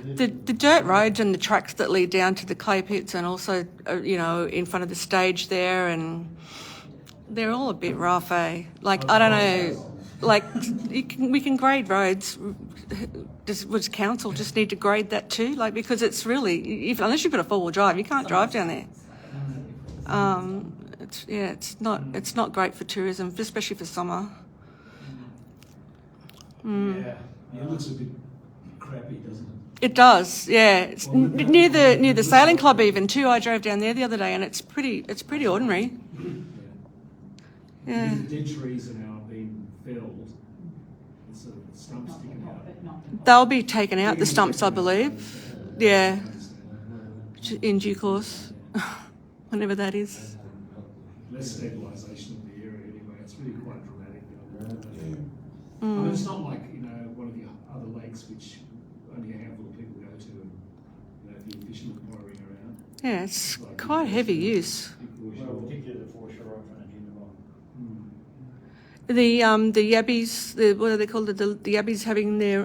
The dirt roads and the tracks that lead down to the clay pits, and also, you know, in front of the stage there, and they're all a bit rough, eh? Like, I don't know, like, we can grade roads. Does council just need to grade that too? Like, because it's really, unless you've got a four-wheel drive, you can't drive down there. It's not great for tourism, especially for summer. Yeah. It looks a bit crappy, doesn't it? It does, yeah. It's near the sailing club even too. I drove down there the other day, and it's pretty ordinary. Yeah. The dead trees are now being felled, and sort of stumps sticking out. But not. They'll be taken out, the stumps, I believe. Yeah, in due course, whenever that is. Less stabilisation of the area anyway. It's really quite dramatic. I mean, it's not like, you know, one of the other lakes which only a handful of people go to, and, you know, if you're fishing and worrying around. Yeah, it's quite heavy use. Well, particularly the foreshore right from Jindabyne. The yabbies, what are they called? The yabbies having their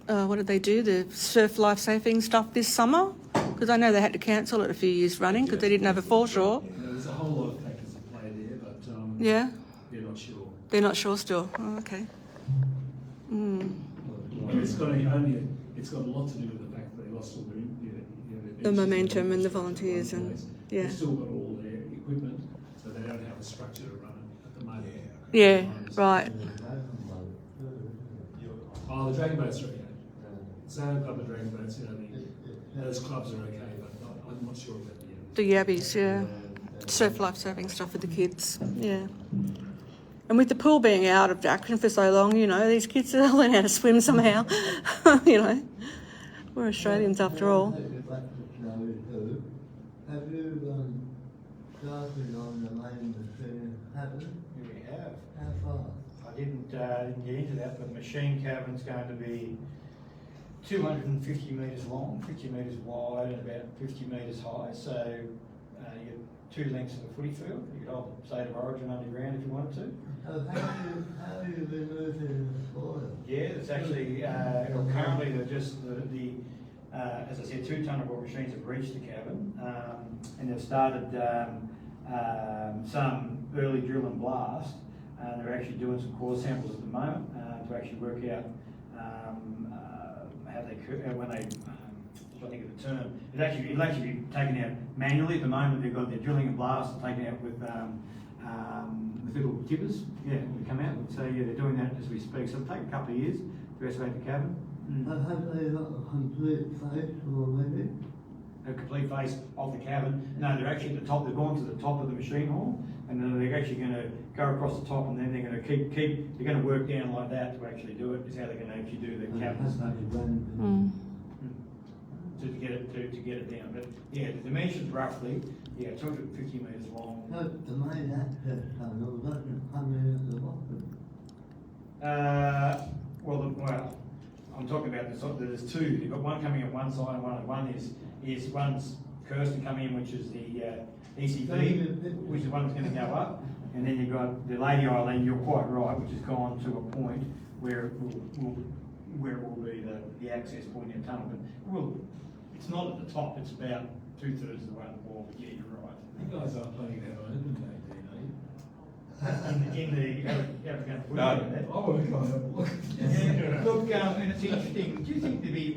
what did they do? The surf life saving stuff this summer? Because I know they had to cancel it a few years running because they didn't have a foreshore. You know, there's a whole lot of factors at play there, but Yeah, they're not sure. they're not sure still. Oh, okay. It's got a lot to do with the fact that they lost all their, their The momentum and the volunteers and yeah. They've still got all their equipment, so they don't have a structure to run it at the moment. Yeah, right. Oh, the dragon boats are okay. Sailing club and dragon boats, you know, those clubs are okay, but I'm not sure about the others. The yabbies, yeah. Surf life saving stuff for the kids, yeah. And with the pool being out of action for so long, you know, these kids will learn how to swim somehow. You know, we're Australians after all. Have you started on the main machine cabin? We have. How far? I didn't get into that, but the machine cabin's going to be 250 metres long, 50 metres wide, and about 50 metres high. So you get 2 lengths of a footy field. You could hold the state of origin underground if you wanted to. So how are you removing the soil? Yeah, it's actually currently they're just as I said, 2 tonne bore machines have reached the cabin, and they've started some early drill and blast. They're actually doing some core samples at the moment to actually work out how they when they. I think of the term. It'll actually be taken out manually. At the moment, they've got their drilling and blast taken out with little tippers. Yeah, they come out. So yeah, they're doing that as we speak. So it'll take a couple of years to excavate the cabin. Have they got a complete face already? A complete face of the cabin. No, they're actually at the top. They've gone to the top of the machine hall, and then they're actually going to go across the top, and then they're going to keep. They're going to work down like that to actually do it. Is how they're going to actually do the cabin. To get it down, but yeah, the dimensions roughly, 250 metres long. No, the main access tunnel doesn't come in at the bottom. Well, I'm talking about there's 2. You've got one coming at one side, and one's Kirsten coming in, which is the ECV, which is one that's going to go up, and then you've got the Lady Island. You're quite right, which has gone to a point where it will be the access point in the tunnel, but it's not at the top. It's about 2/3 of the way up the wall. But yeah, you're right. You guys aren't playing that open day, In the African No. I want to go and have a look. Yeah. Look, and it's interesting. Do you think there'd be?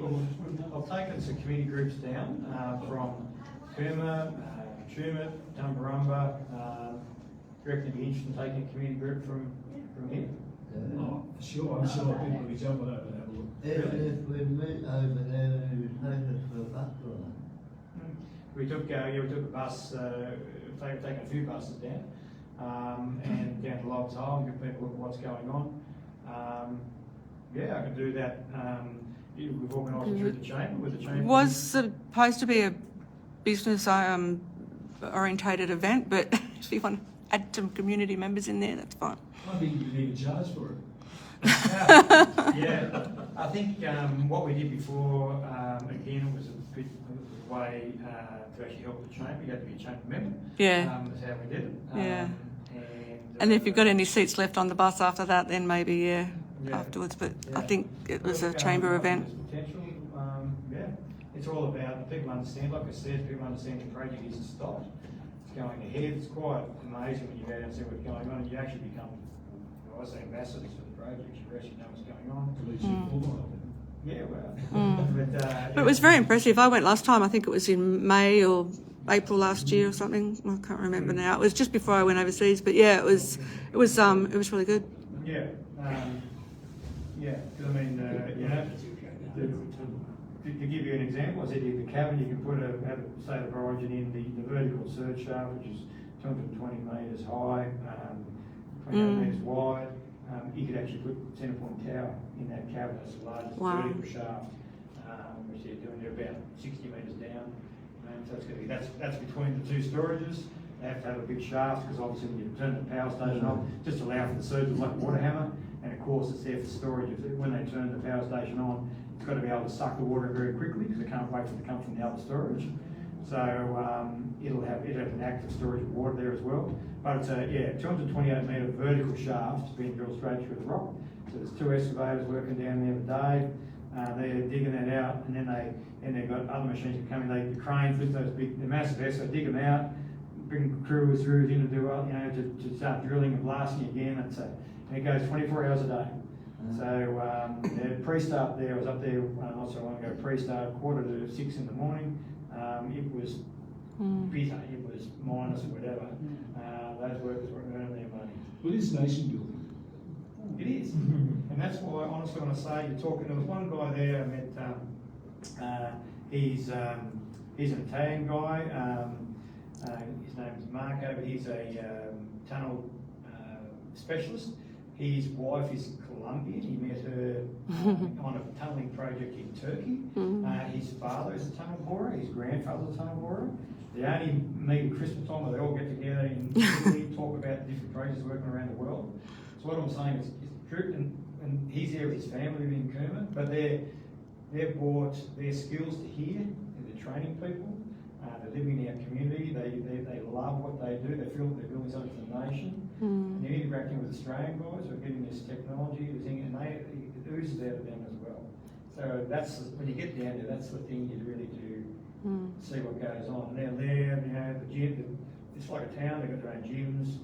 I've taken some community groups down from Cooma, Tumut, Tumbarumba. Do you reckon it'd be interesting taking a community group from here? Oh, sure, I'm sure people will be jumping over and have a look. If we meet over there and you take us for a bus ride. We took a bus, taken a few buses down, and down to Lobbs Hole and give people a look at what's going on. I can do that. We've organised it through the chamber with the chamber. Was supposed to be a business orientated event, but if you want to add some community members in there, that's fine. I think you need a charge for it. Yeah, I think what we did before, again, was a way to actually help the chamber. You had to be a chamber member. Yeah. That's how we did it. Yeah. And if you've got any seats left on the bus after that, then maybe afterwards. But I think it was a chamber event. Potential, it's all about people understand. Like I said, people understand the project isn't stopped. It's going ahead. It's quite amazing when you go down and see what's going on, and you actually become, I say, ambassadors for the project. You actually know what's going on. Yeah, well. But it was very impressive. I went last time. I think it was in May or April last year or something. I can't remember now. It was just before I went overseas. But yeah, it was really good. Yeah, because I mean, to give you an example, I said the cabin, you can have a state of origin in the vertical search shaft, which is 220 metres high, 28 metres wide. You could actually put centre point tower in that cabin. That's the largest vertical shaft, which they're doing. They're about 60 metres down. So it's going to be, that's between the 2 storages. They have to have a big shaft because obviously when you turn the power station on, just allow for the surge like a water hammer. And of course it's there for storage. When they turn the power station on, it's got to be able to suck the water very quickly because it can't wait for it to come from the other storage. So it'll have an active storage of water there as well. But it's a 228 metre vertical shaft being drilled straight through the rock. So there's 2 excavators working down there with Dave. They're digging that out, and then they've got other machines that come in. The cranes lift those they're massive excavator, dig them out, bring crews through in to do to start drilling and blasting again. And it goes 24 hours a day. So the pre-start there, I was up there not so long ago, pre-start 5:45 in the morning. It was bitter, it was minus or whatever. Those workers were earning their money. Well, it is nation building. It is. And that's why I honestly want to say, there was one guy there I met, he's an Italian guy, his name is Marco, but he's a tunnel specialist. His wife is Colombian. He met her on a tunnelling project in Turkey. His father is a tunnel borer. His grandfather's a tunnel borer. They only meet at Christmas time, where they all get together and talk about different projects working around the world. So what I'm saying is true, and he's there with his family living in Cooma, but they're they've brought their skills to here, they're training people, they're living in our community, they love what they do, they feel that they're building something for the nation. And they're interacting with Australian guys who are getting this technology, and it oozes out of them as well. So that's, when you get down there, that's the thing you really do see what goes on. And they're there, you know, the gym, it's like a town, they've got their own gyms,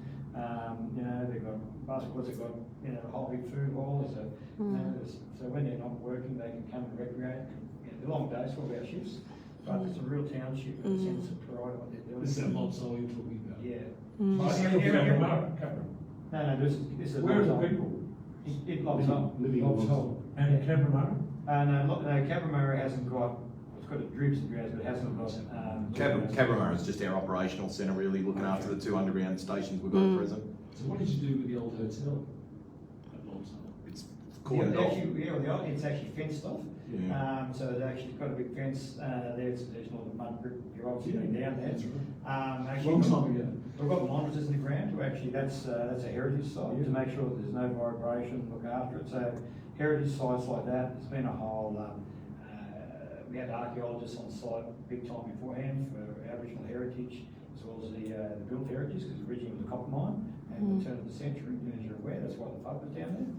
you know, they've got basketballs, they've got, you know, a whole big food hall. So, you know, so when they're not working, they can come and recreate. You know, they're long days, 12-hour shifts, but it's a real township in the sense of pride in what they're doing. This is that Lob Soul you're talking about. Yeah. I see you from Cameron. No, this is. Where are the people? It lobs up. Living Lob in Soul. And Cameron? No, Cabramatta hasn't got, it's got a dribs and drabs, but it hasn't got, Cabramatta is just our operational centre, really, looking after the 2 underground stations we've got at present. So what did you do with the old hotel at Lob Soul? It's Yeah, cordoned off. it's actually fenced off. Yeah. So it's actually got a big fence, there's not the mud brick, you're obviously going down there. That's right. Actually, Long time ago. we've got monitors in the ground to actually, that's a heritage site, to make sure that there's no vibration, look after it. So heritage sites like that, there's been a whole, we had archaeologists on site big time beforehand for Aboriginal heritage, as well as the built heritage, because originally it was a copper mine, and at the turn of the century, as you're aware, that's why the pub was down there.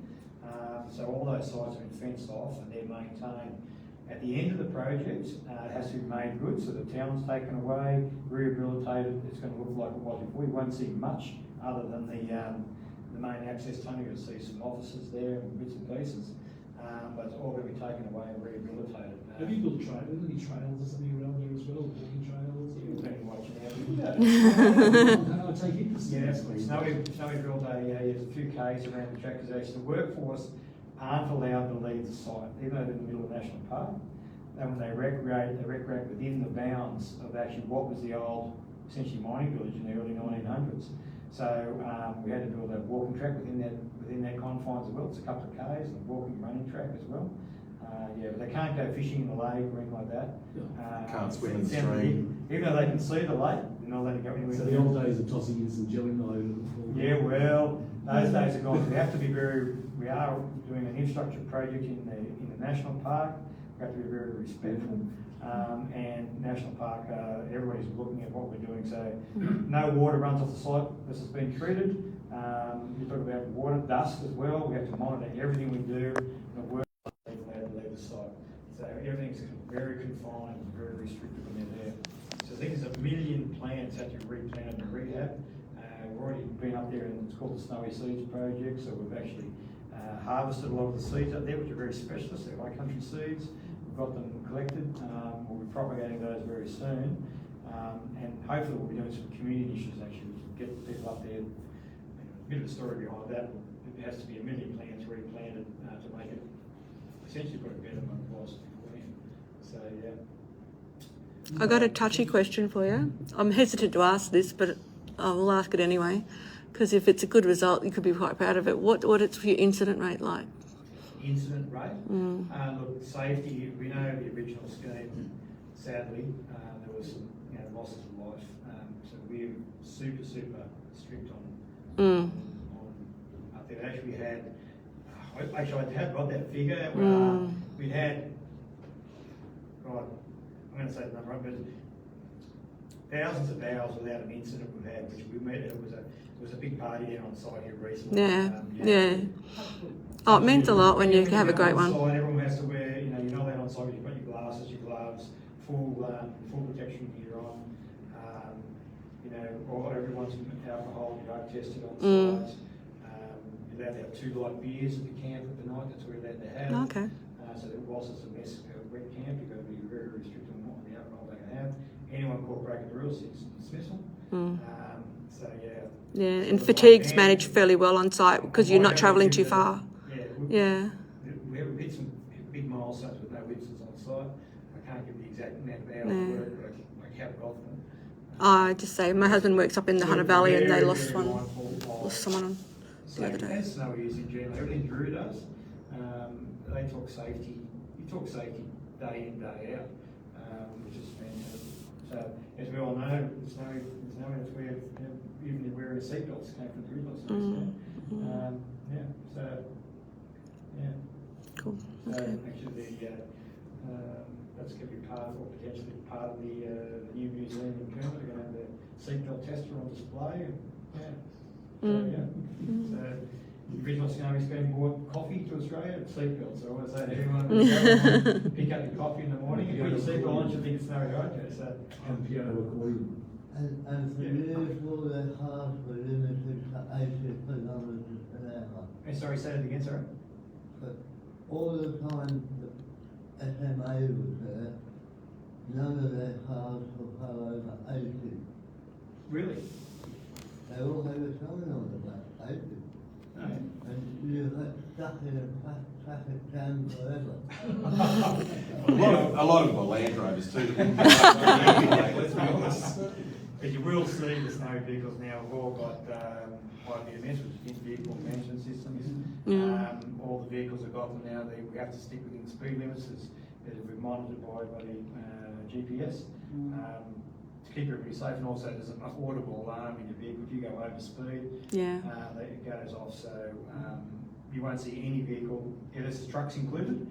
So all those sites have been fenced off and they're maintained. At the end of the project, it has to be made good, so the town's taken away, rehabilitated, it's going to look like it was before. You won't see much other than the main access tunnel. You'll see some offices there and bits and pieces, but it's all going to be taken away and rehabilitated. Have you built any trails or something around there as well? Walking trails? You've been watching out. I take interest in Yes, that. Snowy drilled there's a few Ks around the track, because actually the workforce aren't allowed to leave the site, even though they're in the middle of National Park. And when they recreate within the bounds of actually what was the old, essentially mining village in the early 1900s. So we had to build a walking track within that confines as well. It's a couple of Ks and a walking running track as well. But they can't go fishing in the lake or anything like that. Can't swim in the it's down stream. Even though they can see the lake, they're not allowed to go anywhere. So the old days of tossing in some jelly all over the floor. Yeah, well, those days are gone. We have to be we are doing an infrastructure project in the national park. We have to be very respectful. And national park, everybody's looking at what we're doing. So no water runs off the site. This has been treated. You talk about water, dust as well. We have to monitor everything we do. The work allowed to leave the site. So everything's very confined, very restricted when they're there. So I think there's 1 million plants that you've replanted and rehab. We've already been up there, and it's called the Snowy Seeds Project. So we've actually harvested a lot of the seeds up there, which are very specialist. They're high country seeds. We've got them collected. We'll be propagating those very soon. And hopefully we'll be doing some community initiatives actually to get people up there. A bit of a story behind that. It has to be 1 million plants replanted to make it essentially put it better than it was beforehand. So yeah. I got a touchy question for you. I'm hesitant to ask this, but I will ask it anyway, because if it's a good result, you could be quite proud of it. What is your incident rate like? Incident rate? Look, safety, we know the original scheme, sadly, there was some losses of life. So we're super strict on up there. Actually, we had, I have got that figure. We had, right, I'm going to say the number, but thousands of hours without an incident we've had, which we met. It was a big party there on site here recently. Yeah. Oh, it means a lot when you have a great one. Site, everyone has to wear, you're not allowed on site, you've got your glasses, your gloves, full protection gear on. Or everyone's alcohol, drug tested on site. You're allowed to have 2 light beers at the camp at the night, that's what we're allowed to have. Okay. So that whilst it's a wet camp, you've got to be very restricted on what the alcohol they can have. Anyone caught breaking the rules, it's dismissal. So yeah. Yeah, So and the fatigue's white managed band- fairly well on site because you're not travelling too far. Yeah. Yeah. We have hit some big milestones with no witnesses on site. I can't give the exact amount of hours Yeah. of work, but I count it off them. I just say my husband works up in the Hunter Valley and they Very, lost very one, mindful of lost someone on the other safety. day. As Snowy is in general, everything Drew does, they talk safety. You talk safety day in, day out, which is fantastic. So as we all know, Snowy that's where even wearing seatbelts came from the original. So yeah. Cool. So Okay. actually That's going to be part of, or potentially part of the new museum in Perth. They're going to have the seatbelt tester on display. And, yeah. So, yeah. So, the original tsunami scheme brought coffee to Australia and seatbelts. So I want to say to everyone, when you go, pick up your coffee in the morning and put your seatbelt on, you think it's no idea. So, And piano recording. And for years, all their cars were limited to 80 kilometres an hour. hey, sorry, say that again, sorry. But all the time the SMA was there, none of their cars would go over 80. Really? They all had a sign on the back, 80. No. And you got stuck in a traffic jam forever. A lot of them are Land Rovers too. Let's be honest. But you will see the snow vehicles now have all got IVMS, which is in-vehicle management systems. All the vehicles have got them now. We have to stick within speed limits as we're monitored by the GPS to keep everybody safe. And also there's an audible alarm in your vehicle. If you go over speed, it goes off. So you won't see any vehicle, unless the trucks included,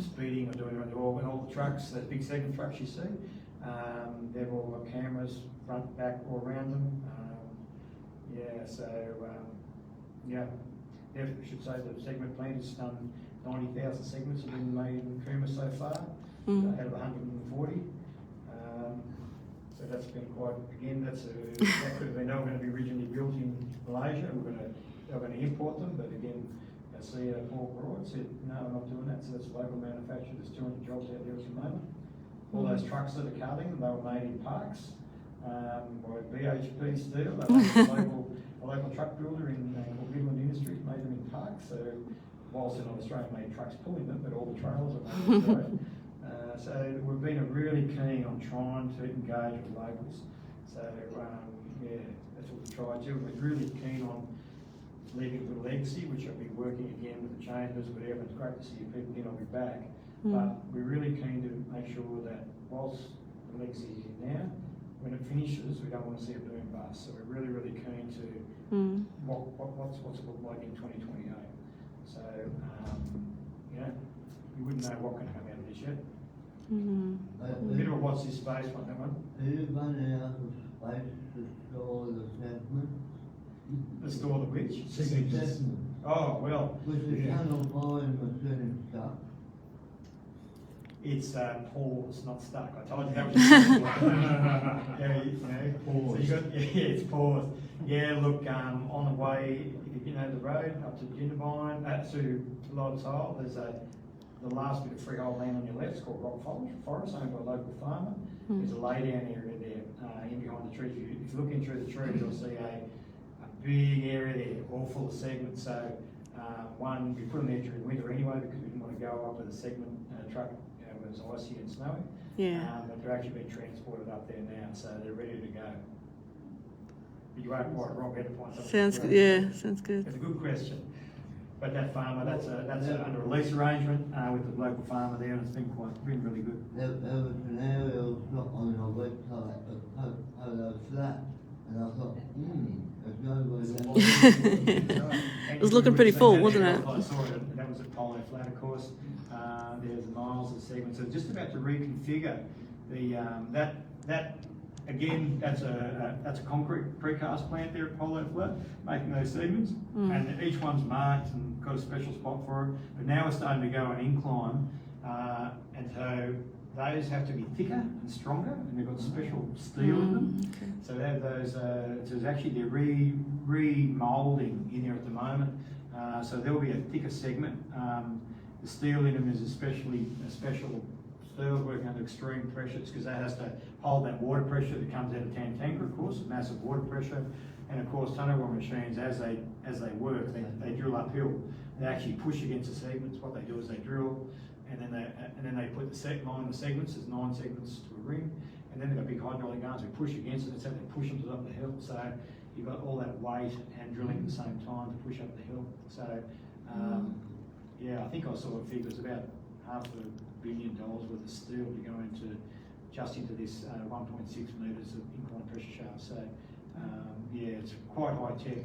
speeding or doing it. And all the trucks, those big segment trucks you see, they've all got cameras front, back, all around them. I should say the segment plan has done 90,000 segments have been made in Cooma so far, out of 140. So that's been quite, again, that could have been, they were going to be originally built in Malaysia, they were going to import them, but again, I see Paul Broad said, no, we're not doing that, so that's a local manufacturer, there's 200 jobs out there at the moment. All those trucks that are carting them, they were made in Parks by BHP Steel. They were a local truck builder called Midland Industries, made them in Parks. So whilst they're not Australian-made trucks pulling them, but all the trailers are made in Australia. So we've been really keen on trying to engage with locals. So that's what we tried to. We're really keen on leaving a good legacy, which I'll be working again with the chambers, whatever. It's great to see you people again. I'll be back. But we're really keen to make sure that whilst the legacy is here now, when it finishes, we don't want to see it boom bust. So we're really, really keen to what's it look like in 2028. So you wouldn't know what can come out of this yet. A bit of a watch this space one, that one. Are you running out of space to store the segment? The store the which? Segment. Oh well. With the channel buying machine stuff. It's paused, not stuck. I told you that was paused. So it's paused. Yeah, look, on the way, the road up to Jindabyne, to Lod's Hole, there's the last bit of freehold land on your left. It's called Rock Forest, owned by a local farmer. There's a laydown area there, in behind the trees. If you look in through the trees, you'll see a big area there, all full of segments. So one, we put them there during winter anyway because we didn't want to go up with a segment truck when it was icy and snowy. But they're actually being transported up there now, so they're ready to go. But you aren't quite wrong, at the point. Sounds good. Yeah, sounds good. It's a good question. But that farmer, that's under a lease arrangement with the local farmer there, and it's been really good. There was an area not on your website that flat, and I thought, there's no way down. It was looking pretty full, wasn't it? I saw it, that was at Polo Flat, of course. There's miles of segments. So just about to reconfigure the that again. That's a concrete precast plant there at Polo Flat, making those segments, and each one's marked and got a special spot for it. But now we're starting to go an incline, and so those have to be thicker and stronger, and they've got special steel in them. Okay. So they have those. So it's actually they're re-moulding in there at the moment. So there'll be a thicker segment. The steel in them is a special steel working under extreme pressures because that has to hold that water pressure that comes out of tanker, of course, massive water pressure. And of course, tunnel boring machines, as they work, they drill uphill. They actually push against the segments. What they do is they drill, and then they put the segments. There's 9 segments to a ring, and then they've got big hydraulic guns who push against it. And so they push them to up the hill. So you've got all that weight and drilling at the same time to push up the hill. So I think I saw a figure. It's about $500 million worth of steel to go into this 1.6 metres of incline pressure shaft. So it's quite high tech.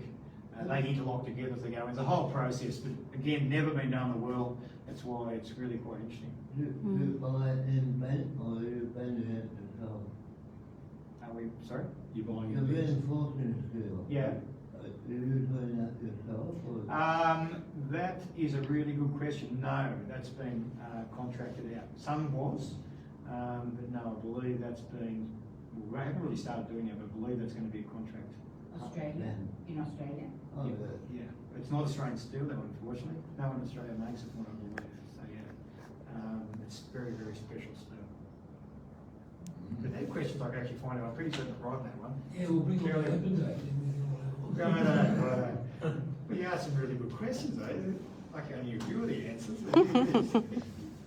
They interlock together as they go. It's a whole process, but again, never been done in the world. That's why it's really quite interesting. You buy it in bank or you bend it yourself? Are we, sorry? You're buying The a bit. reinforcing steel. Yeah. Are you doing that yourself or? That is a really good question. No, that's been contracted out. Some was, but no, I believe that's been, well, we haven't really started doing it, but I believe that's going to be a contract. Australia, in Australia. Oh, Yeah, it's not Australian steel though, unfortunately. No one in Australia makes it, from what I believe. So yeah, it's very, very special steel. But they're questions I can actually find out. I'm pretty certain I'm right on that one. Yeah, we'll bring it on Fairly- open day. Then we can all have a look. Righto. But you asked some really good questions, eh? I can only a few of the answers.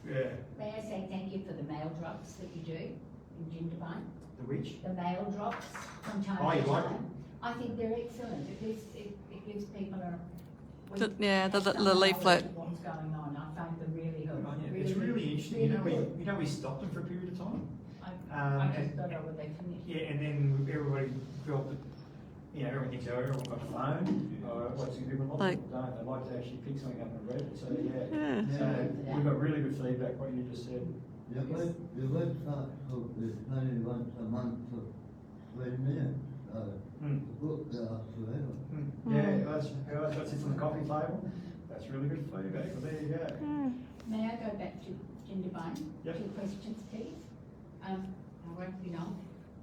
Yeah. May I say thank you for the mail drops that you do in Jindabyne? The which? The mail drops from time Oh, you to like time. I think they're excellent. It gives people a. The leaflet. What's going on. I find them really good. It's really interesting. You know, we stopped them for a period of time. I just thought, oh, they finished. Yeah, and then everybody felt that, everyone thinks, oh, everyone got a phone, or what's the different? A lot of people don't. They like to actually pick something up and read it. So Yeah. So we got really good feedback. What you just said. The website book is only once a month for 3 minutes. The book lasts forever. Yeah, that's it on the coffee table. That's really good feedback. Well, there you go. May I go back to Jindabyne? Yep. 2 questions, please. I won't be long.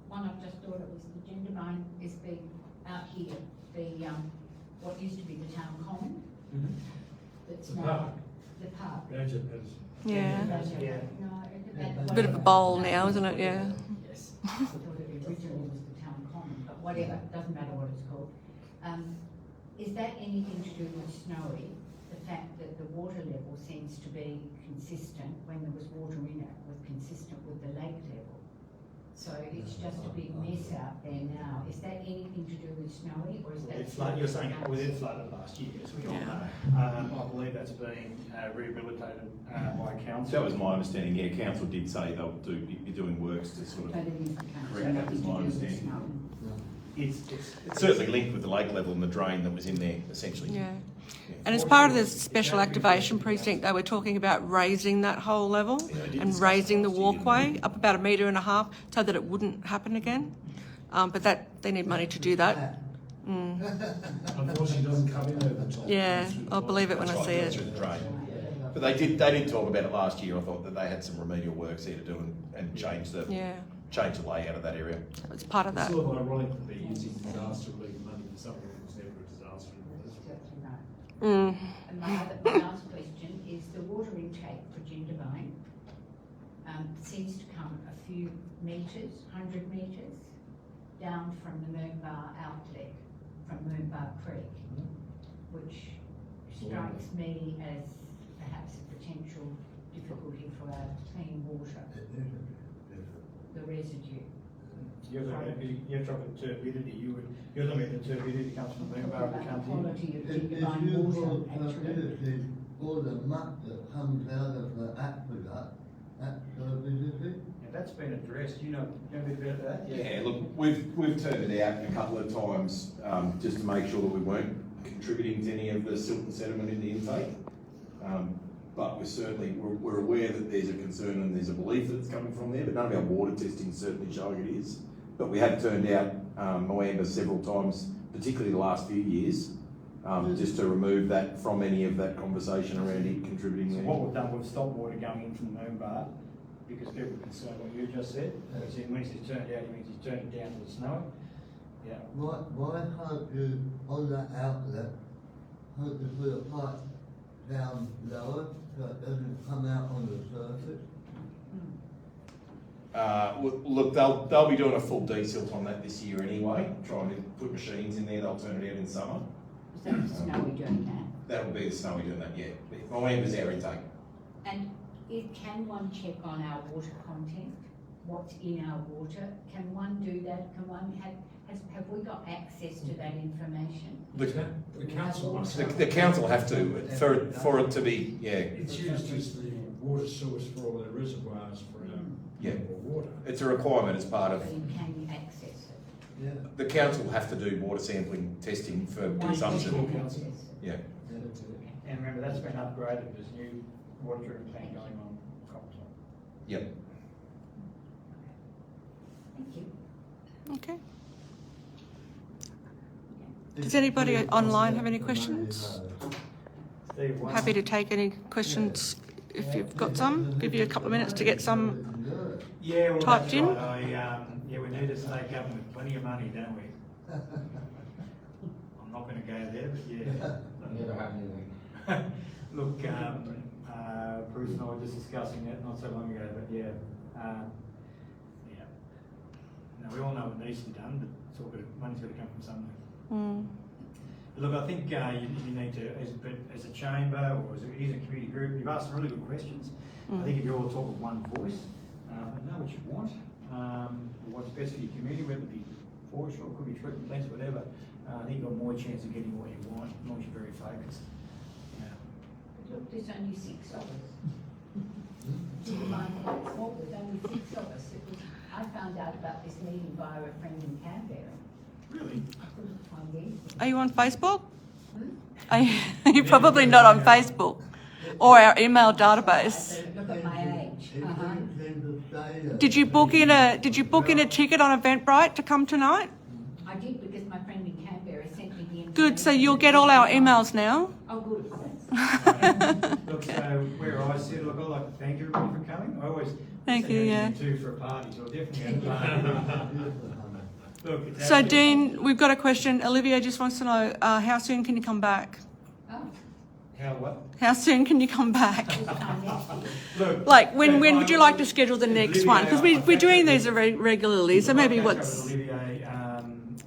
One, I've just thought it was the Jindabyne is the, out here, the, what used to be the town common. That's The now, park. the park. Badger Patterson. Yeah. Yeah. No, Yeah. A bit of a bowl now, isn't it? Yeah. Yes. I thought it originally was the town common, but whatever, doesn't matter what it's called. Is that anything to do with Snowy? The fact that the water level seems to be consistent, when there was water in it, was consistent with the lake level. So it's just a big mess out there now. Is that anything to do with Snowy, or is that? It's like you're saying, it was flooded last year, as we all know. I believe that's been rehabilitated by council. That was my understanding, yeah, council did say they'll be doing works to sort So of, it is the council, Correct, that was my nothing to do with understanding. Snowy. It's certainly linked with the lake level and the drain that was in there, essentially. Yeah. And as part of the special activation precinct, they were talking about raising that whole level Yeah, I did and discuss raising the that last year, walkway up about 1.5 metres so that it wouldn't happen again. But they need money to do that. Unfortunately, it doesn't come in over the top. Yeah, I'll believe it when I That's see right, it. through the drain. But they did talk about it last year. I thought that they had some remedial works there to do and change the layout of that area. So it's part of It's that. sort of ironic that they're using disaster relief money for something that was never a disaster in the first place. Exactly right. And my last question is the water intake for Jindabyne seems to come a few metres, 100 metres, down from the Moonbar outlet, from Moonbar Creek, which strikes me as perhaps a potential difficulty for our clean water, the residue. You're talking about turbidity. You're talking about the turbidity that comes from the Moonbar that comes in. Quality of If Jindabyne you water, call actually. turbidity all the muck that comes out of the aqueduct, that's turbidity? That's been addressed. You know a bit about that? Yeah, look, we've turned it out a couple of times just to make sure that we weren't contributing to any of the silt and sediment in the intake. But we're aware that there's a concern and there's a belief that it's coming from there, but none of our water testing is certainly showing it is. But we have turned out Moamba several times, particularly the last few years, just to remove that from any of that conversation around it contributing So there. what we've done, we've stopped water going in from the Moonbar because people are concerned what you just said. As in, when he's turned out, it means he's turned it down to the snow. Yeah. Why can't you, on that outlet, can't you put a pipe down lower so it doesn't come out on the surface? Look, they'll be doing a full desilt on that this year anyway, trying to put machines in there. They'll turn it out in summer. Is that the Snowy doing that? That'll be the Snowy doing that, yeah. Moamba's our intake. And can one check on our water content, what's in our water? Can one do that? Can one have we got access to that information? The council wants The council have to, for it to be, yeah. It's used as the water source for all the reservoirs for our Yeah. water. It's a requirement as part of, So you can access it? Yeah. The council will have to do water sampling testing for consumption. Yeah. And remember, that's been upgraded, there's new water treatment plant going on Cocktail. Yep. Thank you. Okay. Does anybody online have any questions? Steve, one- Happy to take any questions if you've got some. Give you a couple of minutes to get some. Yeah, well, typed that's in. right. Yeah, we need a state government with plenty of money, don't we? I'm not gonna go there, but yeah. Never happened. Look, Bruce and I were just discussing that not so long ago, but yeah. Yeah. Now, we all know what needs to be done, but it's all good, money's gotta come from somewhere. Mm. Look, I think you need to, as a chamber or as a community group, you've asked some really good questions. I think if you all talk with one voice, know what you want, what's best for your community, whether it be forestry or it could be treatment plants, whatever, I think you've got more chance of getting what you want as long as you're very focused. Yeah. But look, there's only 6 of us. Jindabyne quite small, there's only 6 of us. I found out about this meeting via a friend in Canberra. Really? I couldn't find anything. Are you on Facebook? You're probably not on Facebook or our email database. Look at my age. Did you book in a ticket on Eventbrite to come tonight? I did because my friend in Canberra sent me the information. Good, so you'll get all our emails now. Oh, good. Look, so where I sit, look, I'd like to thank everybody for coming. I always Thank say you, how yeah. do for a party, so I'll definitely have a party. Look, it's So absolutely- Dean, we've got a question. Olivia just wants to know, how soon can you come back? Oh, How what? How soon can you come back? this time next year. Look, Like, when I- would you like to schedule the next one? Because we're doing these regularly, so maybe I'll catch up what's, with Olivier,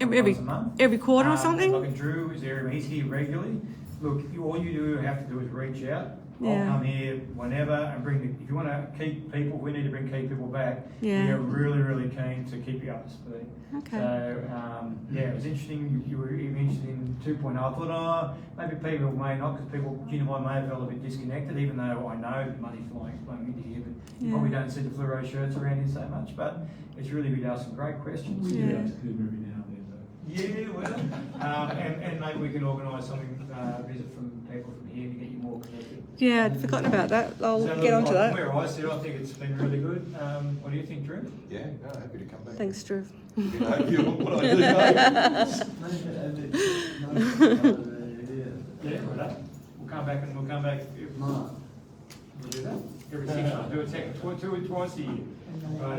every once a month. every quarter or Like, something? and Drew is there, he's here regularly. Look, all you have to do is reach out. I'll Yeah. come here whenever and if you want to keep people, we need to bring key people back. Yeah. We are really, really keen to keep you up to speed. Okay. So, yeah, it was interesting, you were even interested in 2.0. I thought, maybe people may not, because Jindabyne may have felt a bit disconnected, even though I know the money's flowing into here, but you Yeah. probably don't see the fluoro shirts around here so much, but it's really good to ask some great questions. We do Yeah. have to do every now and then, though. Yeah, well, and maybe we can organise something, visit from people from here to get you more connected. Yeah, I'd forgotten about that. I'll So, get onto that. Where I sit, I think it's been really good. What do you think, Drew? Yeah, no, happy to come back. Thanks, Drew. You know what I do, mate. Yeah, right. We'll come back. Mark. We'll do that. Every 6 months, do it twice a year. Right,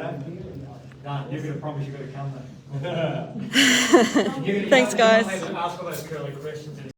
Done. You're going to promise you're going to come there. Thanks, guys. Ask all those curly questions.